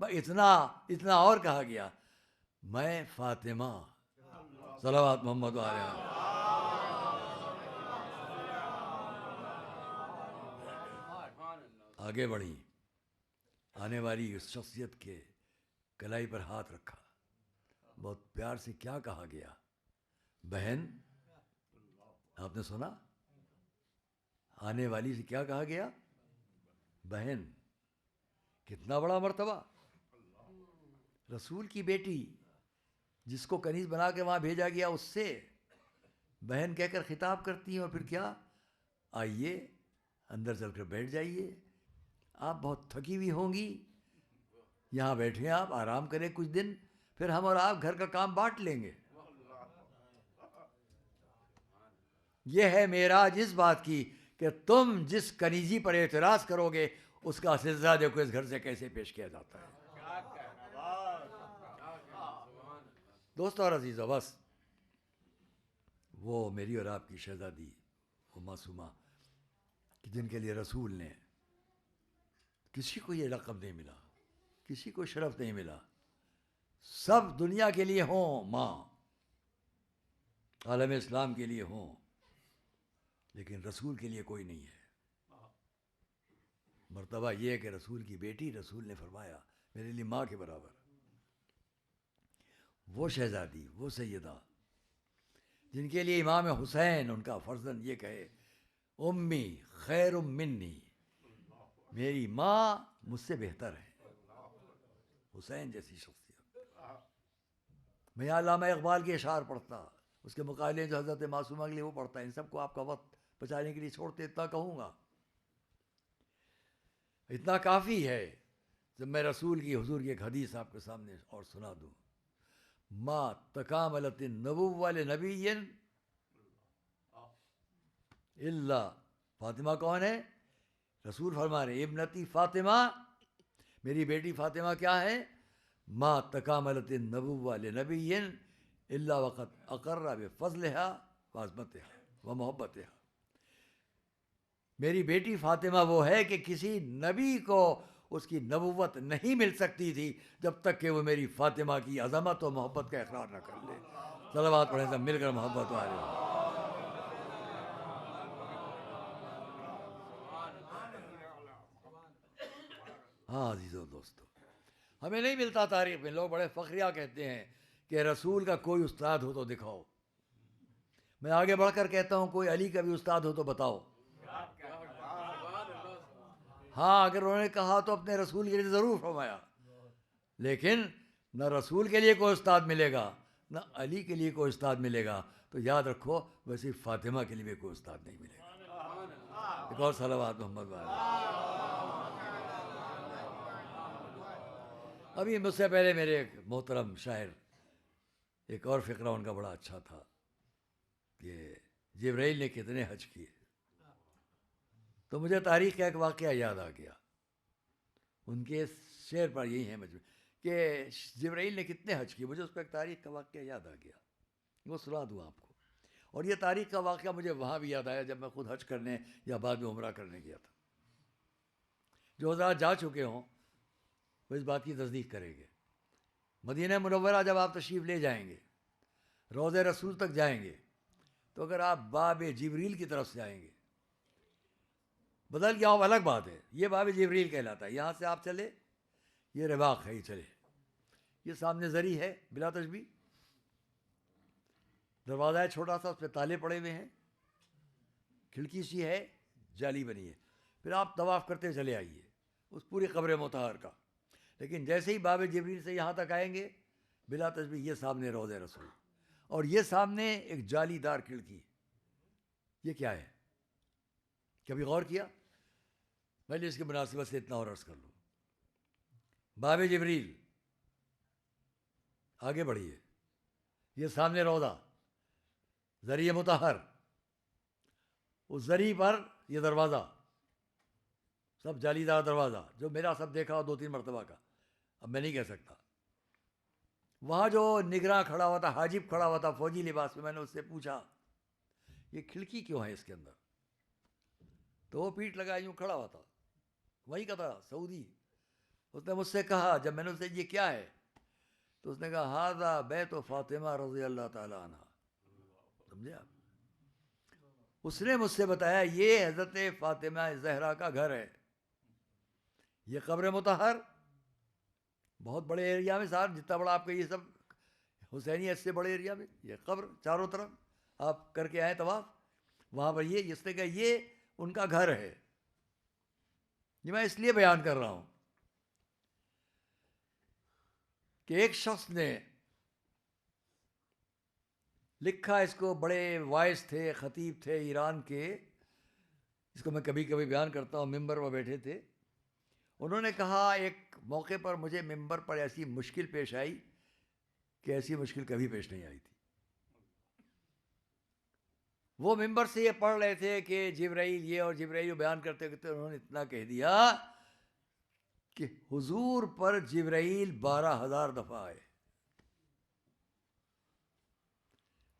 اتنا اور کہا گیا، میں فاطمہ. صلوات محمد علیہ. آگے بڑھی، آنے والی اس شخصیت کے کلائی پر ہاتھ رکھا. بہت پیار سے کیا کہا گیا؟ بہن. آپ نے سنا؟ آنے والی سے کیا کہا گیا؟ بہن. کتنا بڑا مرتبہ. رسول کی بیٹی جس کو کنیز بنا کے وہاں بھیجا گیا، اس سے بہن کہہ کر خطاب کرتی ہیں. اور پھر کیا؟ آئیے اندر چل کر بیٹھ جائیے، آپ بہت تھکی ہوئی ہوں گی، یہاں بیٹھیں، آپ آرام کریں کچھ دن، پھر ہم اور آپ گھر کا کام بانٹ لیں گے. یہ ہے معراج اس بات کی کہ تم جس کنیزی پر اعتراض کرو گے، اس کا سلسلہ دیکھو اس گھر سے کیسے پیش کیا جاتا ہے. دوستو اور عزیزو، بس وہ میری اور آپ کی شہزادی، وہ معصومہ، کہ جن کے لیے رسول نے، کسی کو یہ لقب نہیں ملا، کسی کو شرف نہیں ملا. سب دنیا کے لیے ہوں ماں، عالم اسلام کے لیے ہوں، لیکن رسول کے لیے کوئی نہیں ہے. مرتبہ یہ ہے کہ رسول کی بیٹی، رسول نے فرمایا میرے لیے ماں کے برابر. وہ شہزادی، وہ سیدہ، جن کے لیے امام حسین ان کا فرزند یہ کہے، امی خیر منی، میری ماں مجھ سے بہتر ہے. حسین جیسی شخصیت. میں علامہ اقبال کے اشعار پڑھتا، اس کے مقابلے جو حضرت معصومہ کے لیے وہ پڑھتا. ان سب کو آپ کا وقت بچانے کے لیے چھوڑتے اتنا کہوں گا. اتنا کافی ہے جب میں رسول کی حضور کی ایک حدیث آپ کے سامنے اور سنا دوں. ما تکاملت النبوۃ لنبی الا، فاطمہ کون ہے؟ رسول فرما رہے ابنتی فاطمہ، میری بیٹی فاطمہ کیا ہے؟ ما تکاملت النبوۃ لنبی الا وقد اقر بفضلها وعظمتها ومحبتها. میری بیٹی فاطمہ وہ ہے کہ کسی نبی کو اس کی نبوت نہیں مل سکتی تھی جب تک کہ وہ میری فاطمہ کی عظمت و محبت کا اقرار نہ کر لے. صلوات پڑھیں سب مل کر محبت والے. ہاں عزیزو دوستو، ہمیں نہیں ملتا تاریخ میں. لوگ بڑے فخریہ کہتے ہیں کہ رسول کا کوئی استاد ہو تو دکھاؤ. میں آگے بڑھ کر کہتا ہوں کوئی علی کا بھی استاد ہو تو بتاؤ. ہاں اگر انہوں نے کہا تو اپنے رسول کے لیے ضرور فرمایا، لیکن نہ رسول کے لیے کوئی استاد ملے گا، نہ علی کے لیے کوئی استاد ملے گا. تو یاد رکھو ویسے فاطمہ کے لیے بھی کوئی استاد نہیں ملے گا. ایک اور صلوات محمد والے. ابھی مجھ سے پہلے میرے ایک محترم شاعر، ایک اور فقرہ ان کا بڑا اچھا تھا کہ جبرائیل نے کتنے حج کیے. تو مجھے تاریخ کا ایک واقعہ یاد آ گیا. ان کے شعر پر یہی ہے مجھے کہ جبرائیل نے کتنے حج کیے. مجھے اس پہ ایک تاریخ کا واقعہ یاد آ گیا، وہ سنا دوں آپ کو. اور یہ تاریخ کا واقعہ مجھے وہاں بھی یاد آیا جب میں خود حج کرنے یا بعد میں عمرہ کرنے گیا تھا. جو حضرات جا چکے ہوں وہ اس بات کی تصدیق کریں گے. مدینہ منورہ جب آپ تشریف لے جائیں گے، روضہ رسول تک جائیں گے، تو اگر آپ باب جبریل کی طرف سے آئیں گے، بدل گیا ہو الگ بات ہے، یہ باب جبریل کہلاتا ہے. یہاں سے آپ چلے، یہ رواق ہے، یہ چلے، یہ سامنے زری ہے بلا تشبیہ، دروازہ ہے چھوٹا سا، اس پہ تالے پڑے ہوئے ہیں، کھڑکی سی ہے، جالی بنی ہے. پھر آپ طواف کرتے چلے آئیے اس پوری قبر مطہر کا. لیکن جیسے ہی باب جبریل سے یہاں تک آئیں گے بلا تشبیہ یہ سامنے روضہ رسول، اور یہ سامنے ایک جالی دار کھڑکی. یہ کیا ہے؟ کبھی غور کیا؟ پہلے اس کی مناسبت سے اتنا اور عرض کر لوں. باب جبریل، آگے بڑھیے، یہ سامنے روضہ، ذریعہ مطہر، اس ذریعہ پر یہ دروازہ، سب جالی دار دروازہ، جو میرا سب دیکھا ہو 2-3 مرتبہ کا، اب میں نہیں کہہ سکتا. وہاں جو نگراں کھڑا ہوا تھا، حاجب کھڑا ہوا تھا فوجی لباس میں، میں نے اس سے پوچھا یہ کھڑکی کیوں ہے اس کے اندر؟ تو وہ پیٹھ لگا یوں کھڑا ہوا تھا، وہی کا تھا سعودی. اس نے مجھ سے کہا، جب میں نے اس سے یہ کیا ہے، تو اس نے کہا ہذا بیت فاطمہ رضی اللہ تعالیٰ عنہ. سمجھے آپ؟ اس نے مجھ سے بتایا یہ حضرت فاطمہ زہرا کا گھر ہے. یہ قبر مطہر بہت بڑے ایریا میں، صاحب جتنا بڑا آپ کا یہ سب حسینیت سے بڑے ایریا میں یہ قبر چاروں طرف آپ کر کے آئے طواف، وہاں پر یہ اس نے کہا یہ ان کا گھر ہے. یہ میں اس لیے بیان کر رہا ہوں کہ ایک شخص نے لکھا، اس کو بڑے وائس تھے، خطیب تھے ایران کے، اس کو میں کبھی کبھی بیان کرتا ہوں، ممبر پر بیٹھے تھے. انہوں نے کہا ایک موقع پر مجھے ممبر پر ایسی مشکل پیش آئی کہ ایسی مشکل کبھی پیش نہیں آئی تھی. وہ ممبر سے یہ پڑھ رہے تھے کہ جبرائیل یہ اور جبرائیل بیان کرتے کرتے انہوں نے اتنا کہہ دیا کہ حضور پر جبرائیل 12,000 دفعہ آئے.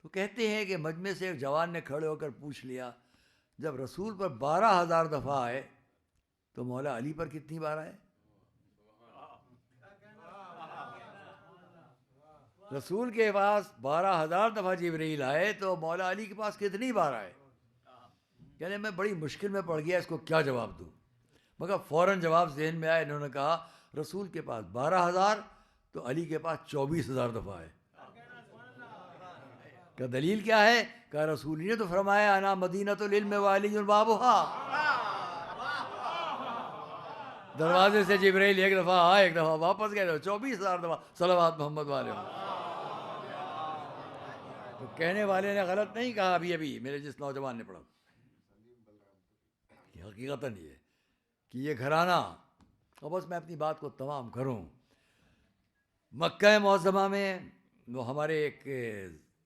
تو کہتے ہیں کہ مجمع سے ایک جوان نے کھڑے ہو کر پوچھ لیا جب رسول پر 12,000 دفعہ آئے تو مولا علی پر کتنی بار آئے؟ رسول کے پاس 12,000 دفعہ جبرائیل آئے تو مولا علی کے پاس کتنی بار آئے؟ کہنے میں بڑی مشکل میں پڑ گیا، اس کو کیا جواب دوں، مگر فوراً جواب ذہن میں آیا. انہوں نے کہا رسول کے پاس 12,000 تو علی کے پاس 24,000 دفعہ آئے. کہ دلیل کیا ہے؟ کہ رسول نے تو فرمایا انا مدینۃ العلم وعلی بابھا. دروازے سے جبرائیل ایک دفعہ آئے، ایک دفعہ واپس گئے، 24,000 دفعہ صلوات محمد والے ہوں. تو کہنے والے نے غلط نہیں کہا. ابھی میرے جس نوجوان نے پڑھا، حقیقتاً یہ کہ یہ گھرانہ، اور بس میں اپنی بات کو تمام کروں، مکہ معظمہ میں وہ ہمارے ایک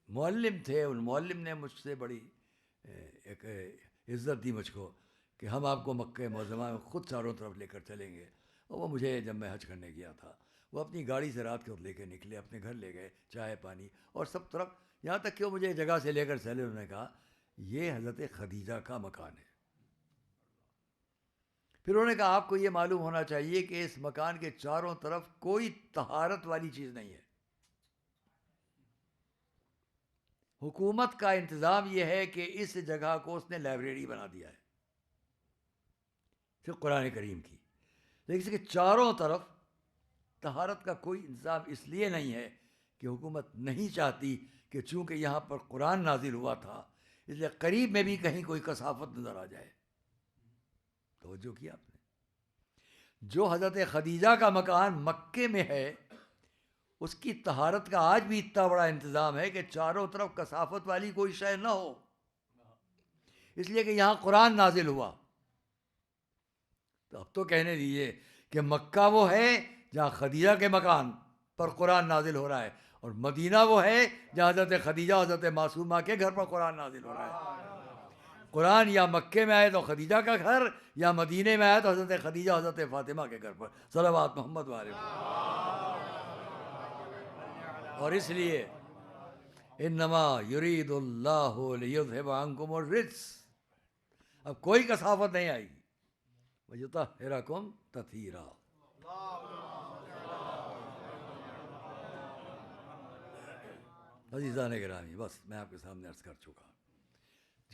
معلم تھے، ان معلم نے مجھ سے بڑی ایک عزت دی مجھ کو کہ ہم آپ کو مکہ معظمہ میں خود چاروں طرف لے کر چلیں گے. اور وہ مجھے جب میں حج کرنے گیا تھا، وہ اپنی گاڑی سے رات کو لے کے نکلے، اپنے گھر لے گئے، چائے پانی اور سب طرف، یہاں تک کہ وہ مجھے جگہ سے لے کر چلے. انہوں نے کہا یہ حضرت خدیجہ کا مکان ہے. پھر انہوں نے کہا آپ کو یہ معلوم ہونا چاہیے کہ اس مکان کے چاروں طرف کوئی طہارت والی چیز نہیں ہے. حکومت کا انتظام یہ ہے کہ اس جگہ کو اس نے لائبریری بنا دیا ہے صرف قرآن کریم کی، لیکن اس کے چاروں طرف طہارت کا کوئی انتظام اس لیے نہیں ہے کہ حکومت نہیں چاہتی کہ چونکہ یہاں پر قرآن نازل ہوا تھا اس لیے قریب میں بھی کہیں کوئی کثافت نظر آ جائے. توجہ کیا آپ نے؟ جو حضرت خدیجہ کا مکان مکے میں ہے اس کی طہارت کا آج بھی اتنا بڑا انتظام ہے کہ چاروں طرف کثافت والی کوئی شے نہ ہو، اس لیے کہ یہاں قرآن نازل ہوا. تو اب تو کہنے دیجیے کہ مکہ وہ ہے جہاں خدیجہ کے مکان پر قرآن نازل ہو رہا ہے، اور مدینہ وہ ہے جہاں حضرت خدیجہ حضرت معصومہ کے گھر پر قرآن نازل ہو رہا ہے. قرآن یا مکے میں آئے تو خدیجہ کا گھر، یا مدینے میں آئے تو حضرت خدیجہ حضرت فاطمہ کے گھر پر صلوات محمد والے. اور اس لیے انما یرید اللہ لیذھب عنکم الرجس، اب کوئی کثافت نہیں آئے گی. ویطہرکم تطہیرا. عزیزان گرامی، بس میں آپ کے سامنے عرض کر چکا.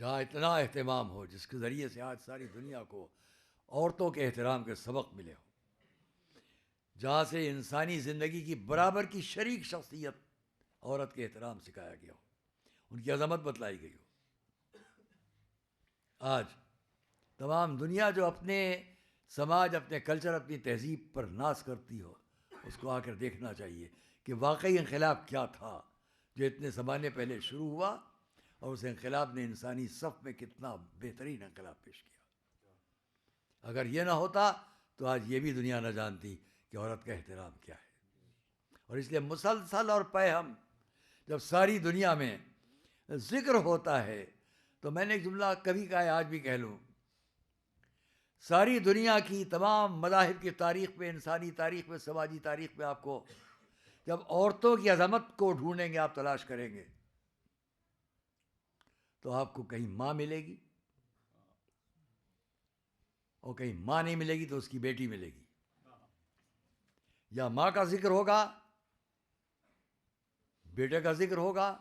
جہاں اتنا اہتمام ہو، جس کے ذریعے سے آج ساری دنیا کو عورتوں کے احترام کے سبق ملے ہو، جہاں سے انسانی زندگی کی برابر کی شریک شخصیت عورت کے احترام سکھایا گیا ہو، ان کی عظمت بتلائی گئی ہو۔ آج تمام دنیا جو اپنے سماج، اپنے کلچر، اپنی تہذیب پر ناز کرتی ہو، اس کو آ کر دیکھنا چاہیے کہ واقعی انقلاب کیا تھا جو اتنے زمانے پہلے شروع ہوا، اور اس انقلاب نے انسانی صف میں کتنا بہترین انقلاب پیش کیا۔ اگر یہ نہ ہوتا تو آج یہ بھی دنیا نہ جانتی کہ عورت کا احترام کیا ہے۔ اور اس لیے مسلسل اور پیہم جب ساری دنیا میں ذکر ہوتا ہے تو میں نے ایک جملہ کبھی کہا ہے، آج بھی کہہ لوں، ساری دنیا کی تمام مذاہب کی تاریخ میں، انسانی تاریخ میں، سماجی تاریخ میں آپ کو جب عورتوں کی عظمت کو ڈھونڈیں گے، آپ تلاش کریں گے، تو آپ کو کہیں ماں ملے گی، اور کہیں ماں نہیں ملے گی تو اس کی بیٹی ملے گی، یا ماں کا ذکر ہوگا، بیٹے کا ذکر ہوگا،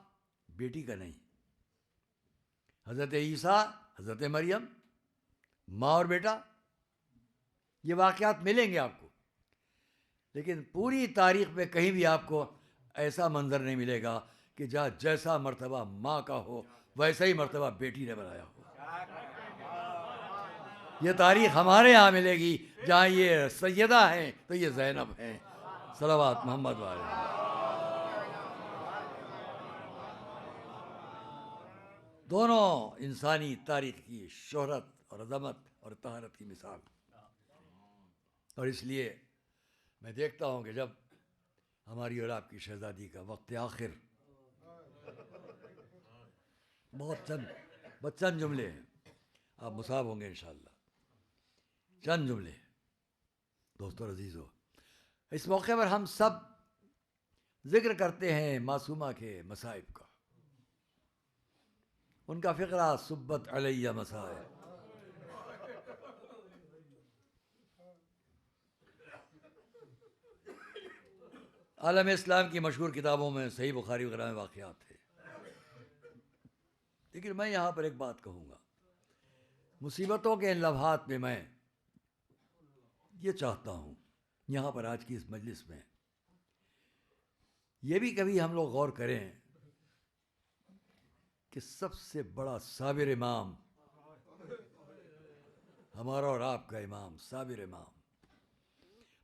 بیٹی کا نہیں۔ حضرت عیسیٰ، حضرت مریم، ماں اور بیٹا، یہ واقعات ملیں گے آپ کو، لیکن پوری تاریخ میں کہیں بھی آپ کو ایسا منظر نہیں ملے گا کہ جہاں جیسا مرتبہ ماں کا ہو ویسا ہی مرتبہ بیٹی نے بنایا ہو۔ یہ تاریخ ہمارے یہاں ملے گی، جہاں یہ سیدہ ہیں تو یہ زینب ہیں، صلوات محمد والے۔ دونوں انسانی تاریخ کی شہرت اور عظمت اور طہارت کی مثال۔ اور اس لیے میں دیکھتا ہوں کہ جب ہماری اور آپ کی شہزادی کا وقت آخر، بہت چند جملے ہیں، آپ مصاب ہوں گے انشاءاللہ، چند جملے دوستو اور عزیزو، اس موقع پر ہم سب ذکر کرتے ہیں معصومہ کے مصائب کا، ان کا فقرہ صبت علیہ مصائب۔ عالم اسلام کی مشہور کتابوں میں صحیح بخاری وغیرہ میں واقعات تھے، لیکن میں یہاں پر ایک بات کہوں گا، مصیبتوں کے ان لمحات میں میں یہ چاہتا ہوں یہاں پر آج کی اس مجلس میں یہ بھی کبھی ہم لوگ غور کریں کہ سب سے بڑا صابر امام، ہمارا اور آپ کا امام، صابر امام،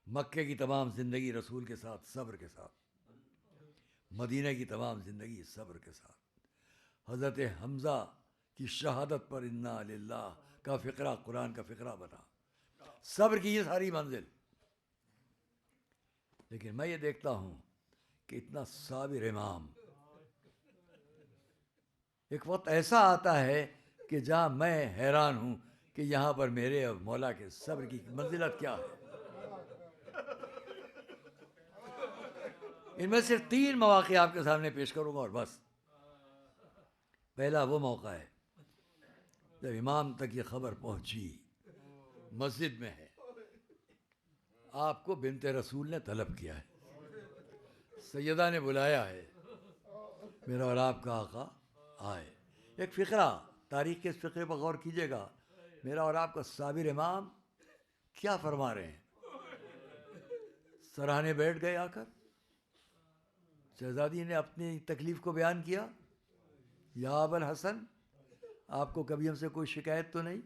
مکے کی تمام زندگی رسول کے ساتھ صبر کے ساتھ، مدینہ کی تمام زندگی صبر کے ساتھ، حضرت حمزہ کی شہادت پر انا للہ کا فقرہ قرآن کا فقرہ بنا، صبر کی یہ ساری منزل۔ لیکن میں یہ دیکھتا ہوں کہ اتنا صابر امام، ایک وقت ایسا آتا ہے کہ جہاں میں حیران ہوں کہ یہاں پر میرے اور مولا کے صبر کی منزلت کیا ہے۔ ان میں صرف 3 مواقع آپ کے سامنے پیش کروں گا اور بس۔ پہلا وہ موقع ہے جب امام تک یہ خبر پہنچی، مسجد میں ہے، آپ کو بنت رسول نے طلب کیا ہے، سیدہ نے بلایا ہے، میرا اور آپ کا آقا آئے۔ ایک فقرہ، تاریخ کے اس فقرے پر غور کیجیے گا، میرا اور آپ کا صابر امام کیا فرما رہے ہیں۔ سراہنے بیٹھ گئے آ کر، شہزادی نے اپنی تکلیف کو بیان کیا، یا ابا الحسن، آپ کو کبھی ہم سے کوئی شکایت تو نہیں؟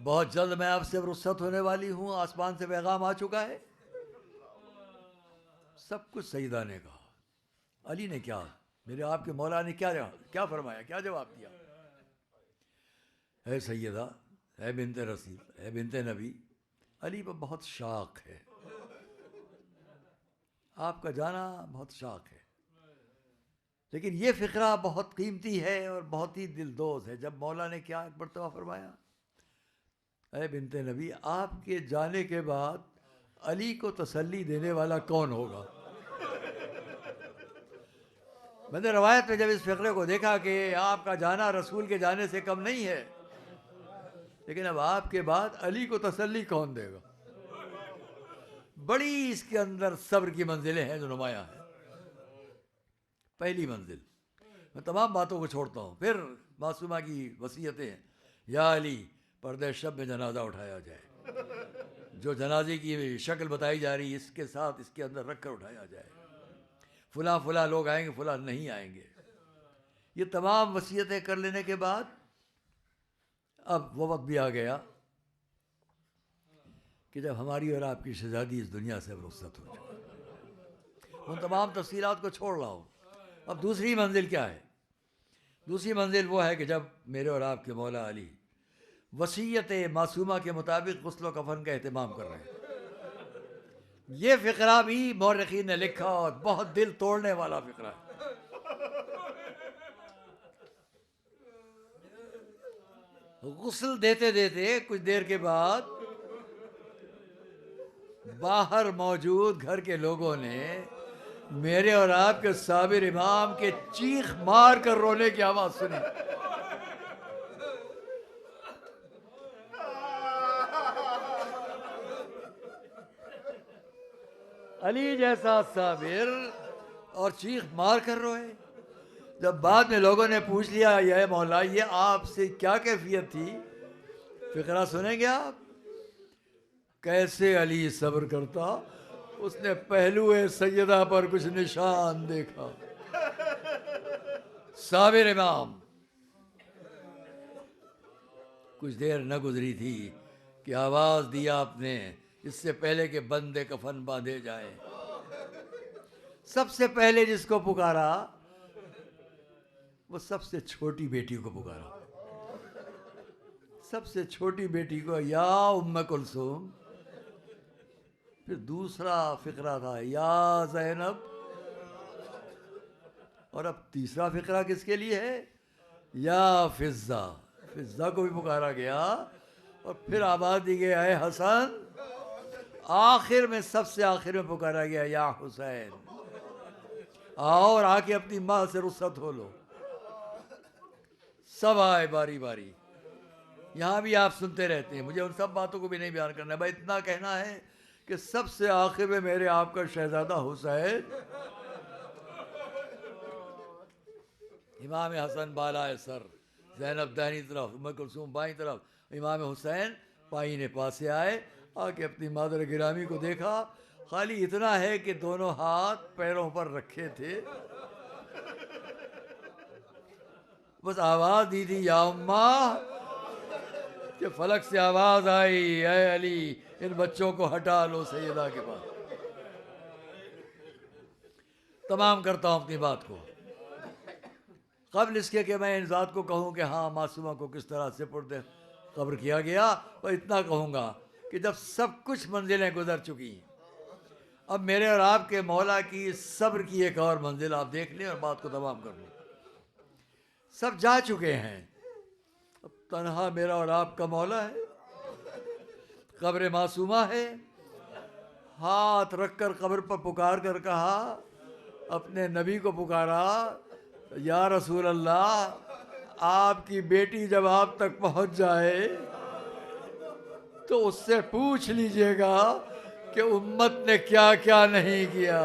بہت جلد میں آپ سے رخصت ہونے والی ہوں، آسمان سے پیغام آ چکا ہے۔ سب کچھ سیدہ نے کہا۔ علی نے کیا، میرے آپ کے مولا نے کیا فرمایا، کیا جواب دیا؟ اے سیدہ، اے بنت رسول، اے بنت نبی، علی پر بہت شاق ہے، آپ کا جانا بہت شاق ہے، لیکن یہ فقرہ بہت قیمتی ہے اور بہت ہی دلدوز ہے۔ جب مولا نے کیا ایک مرتبہ فرمایا، اے بنت نبی، آپ کے جانے کے بعد علی کو تسلی دینے والا کون ہوگا؟ میں نے روایت میں جب اس فقرے کو دیکھا کہ آپ کا جانا رسول کے جانے سے کم نہیں ہے، لیکن اب آپ کے بعد علی کو تسلی کون دے گا؟ بڑی اس کے اندر صبر کی منزلیں ہیں جو نمایاں ہیں۔ پہلی منزل. میں تمام باتوں کو چھوڑتا ہوں. پھر معصومہ کی وصیتیں: یا علی پردہ شب میں جنازہ اٹھایا جائے، جو جنازے کی شکل بتائی جا رہی ہے اس کے ساتھ اس کے اندر رکھ کر اٹھایا جائے، فلاں فلاں لوگ آئیں گے، فلاں نہیں آئیں گے. یہ تمام وصیتیں کر لینے کے بعد اب وہ وقت بھی آ گیا کہ جب ہماری اور آپ کی شہزادی اس دنیا سے اب رخصت ہو جائے. ان تمام تفصیلات کو چھوڑ رہا ہوں. اب دوسری منزل کیا ہے؟ دوسری منزل وہ ہے کہ جب میرے اور آپ کے مولا علی وصیت معصومہ کے مطابق غسل و کفن کا اہتمام کر رہے ہیں. یہ فقرہ بھی مورخین نے لکھا اور بہت دل توڑنے والا فقرہ ہے. غسل دیتے دیتے کچھ دیر کے بعد باہر موجود گھر کے لوگوں نے میرے اور آپ کے صابر امام کے چیخ مار کر رونے کی آواز سنی. علی جیسا صابر اور چیخ مار کر روئے. جب بعد میں لوگوں نے پوچھ لیا یا مولا یہ آپ سے کیا کیفیت تھی، فقرہ سنیں گے آپ. کیسے علی صبر کرتا، اس نے پہلو سیدہ پر کچھ نشان دیکھا. صابر امام. کچھ دیر نہ گزری تھی کہ آواز دیا آپ نے اس سے پہلے کہ بندے کفن باندھے جائیں. سب سے پہلے جس کو پکارا وہ سب سے چھوٹی بیٹی کو پکارا. سب سے چھوٹی بیٹی کو یا ام کلثوم. پھر دوسرا فقرہ تھا یا زینب. اور اب تیسرا فقرہ کس کے لیے ہے؟ یا فضہ. فضہ کو بھی پکارا گیا اور پھر آواز دی گئی اے حسن. آخر میں سب سے آخر میں پکارا گیا یا حسین. آؤ اور آ کے اپنی ماں سے رخصت ہو لو. سب آئے باری باری. یہاں بھی آپ سنتے رہتے ہیں، مجھے ان سب باتوں کو بھی نہیں بیان کرنا ہے. بھائی اتنا کہنا ہے کہ سب سے آخر میں میرے آپ کا شہزادہ حسین، امام حسن بالائے سر، زینب دائنی طرف، ام کلثوم بائیں طرف، امام حسین پائینے پاسے آئے. آ کے اپنی مادر گرامی کو دیکھا. خالی اتنا ہے کہ دونوں ہاتھ پیروں پر رکھے تھے. بس آواز دی تھی یا اماں کہ فلک سے آواز آئی اے علی ان بچوں کو ہٹا لو سیدہ کے پاس. تمام کرتا ہوں اپنی بات کو. قبل اس کے کہ میں ان ذات کو کہوں کہ ہاں معصومہ کو کس طرح سے پردہ قبر کیا گیا، اور اتنا کہوں گا کہ جب سب کچھ منزلیں گزر چکی ہیں، اب میرے اور آپ کے مولا کی صبر کی ایک اور منزل آپ دیکھ لیں اور بات کو تمام کر لیں. سب جا چکے ہیں، اب تنہا میرا اور آپ کا مولا ہے. قبر معصومہ ہے. ہاتھ رکھ کر قبر پر پکار کر کہا، اپنے نبی کو پکارا یا رسول اللہ آپ کی بیٹی جب آپ تک پہنچ جائے تو اس سے پوچھ لیجئے گا کہ امت نے کیا کیا نہیں کیا.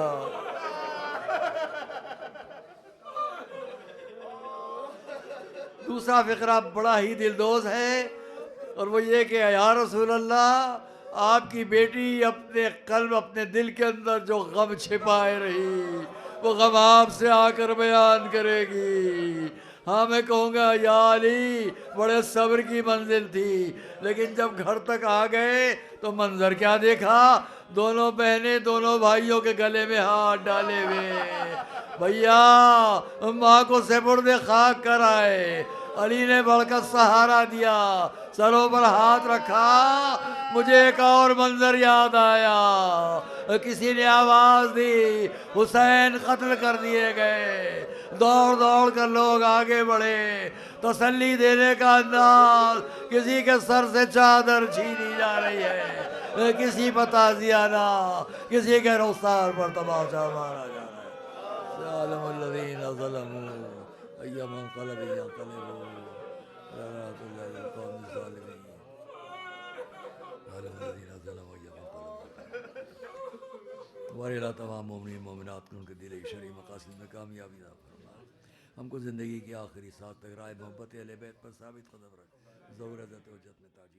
دوسرا فقرہ بڑا ہی دلدوز ہے اور وہ یہ کہ یا رسول اللہ آپ کی بیٹی اپنے قلب اپنے دل کے اندر جو غم چھپائے رہی وہ غم آپ سے آ کر بیان کرے گی. ہاں میں کہوں گا یا علی بڑے صبر کی منزل تھی، لیکن جب گھر تک آ گئے تو منظر کیا دیکھا؟ دونوں بہنیں دونوں بھائیوں کے گلے میں ہاتھ ڈالے ہوئے. بھیا ماں کو سپرد خاک کر آئے. علی نے بڑھ کر سہارا دیا، سروں پر ہاتھ رکھا. مجھے ایک اور منظر یاد آیا. کسی نے آواز دی حسین قتل کر دیے گئے. دوڑ دوڑ کر لوگ آگے بڑھے. تسلی دینے کا انداز، کسی کے سر سے چادر چھینی جا رہی ہے، کسی پر تعزیانہ، کسی کے رخسار پر تماشا مارا جا رہا ہے. ظالم الذین ظلموا ای منقلب ینقلبون رحمۃ اللہ للقوم الظالمین. ظالم الذین ظلموا ای منقلب. ہمارے اللہ تمام مومنین مومنات کو ان کے دل شرعی مقاصد میں کامیابی عطا فرما، ہم کو زندگی کی آخری سانس تک رائے محبت اہل بیت پر ثابت قدم رکھ، ظہور عزت و جت میں تاج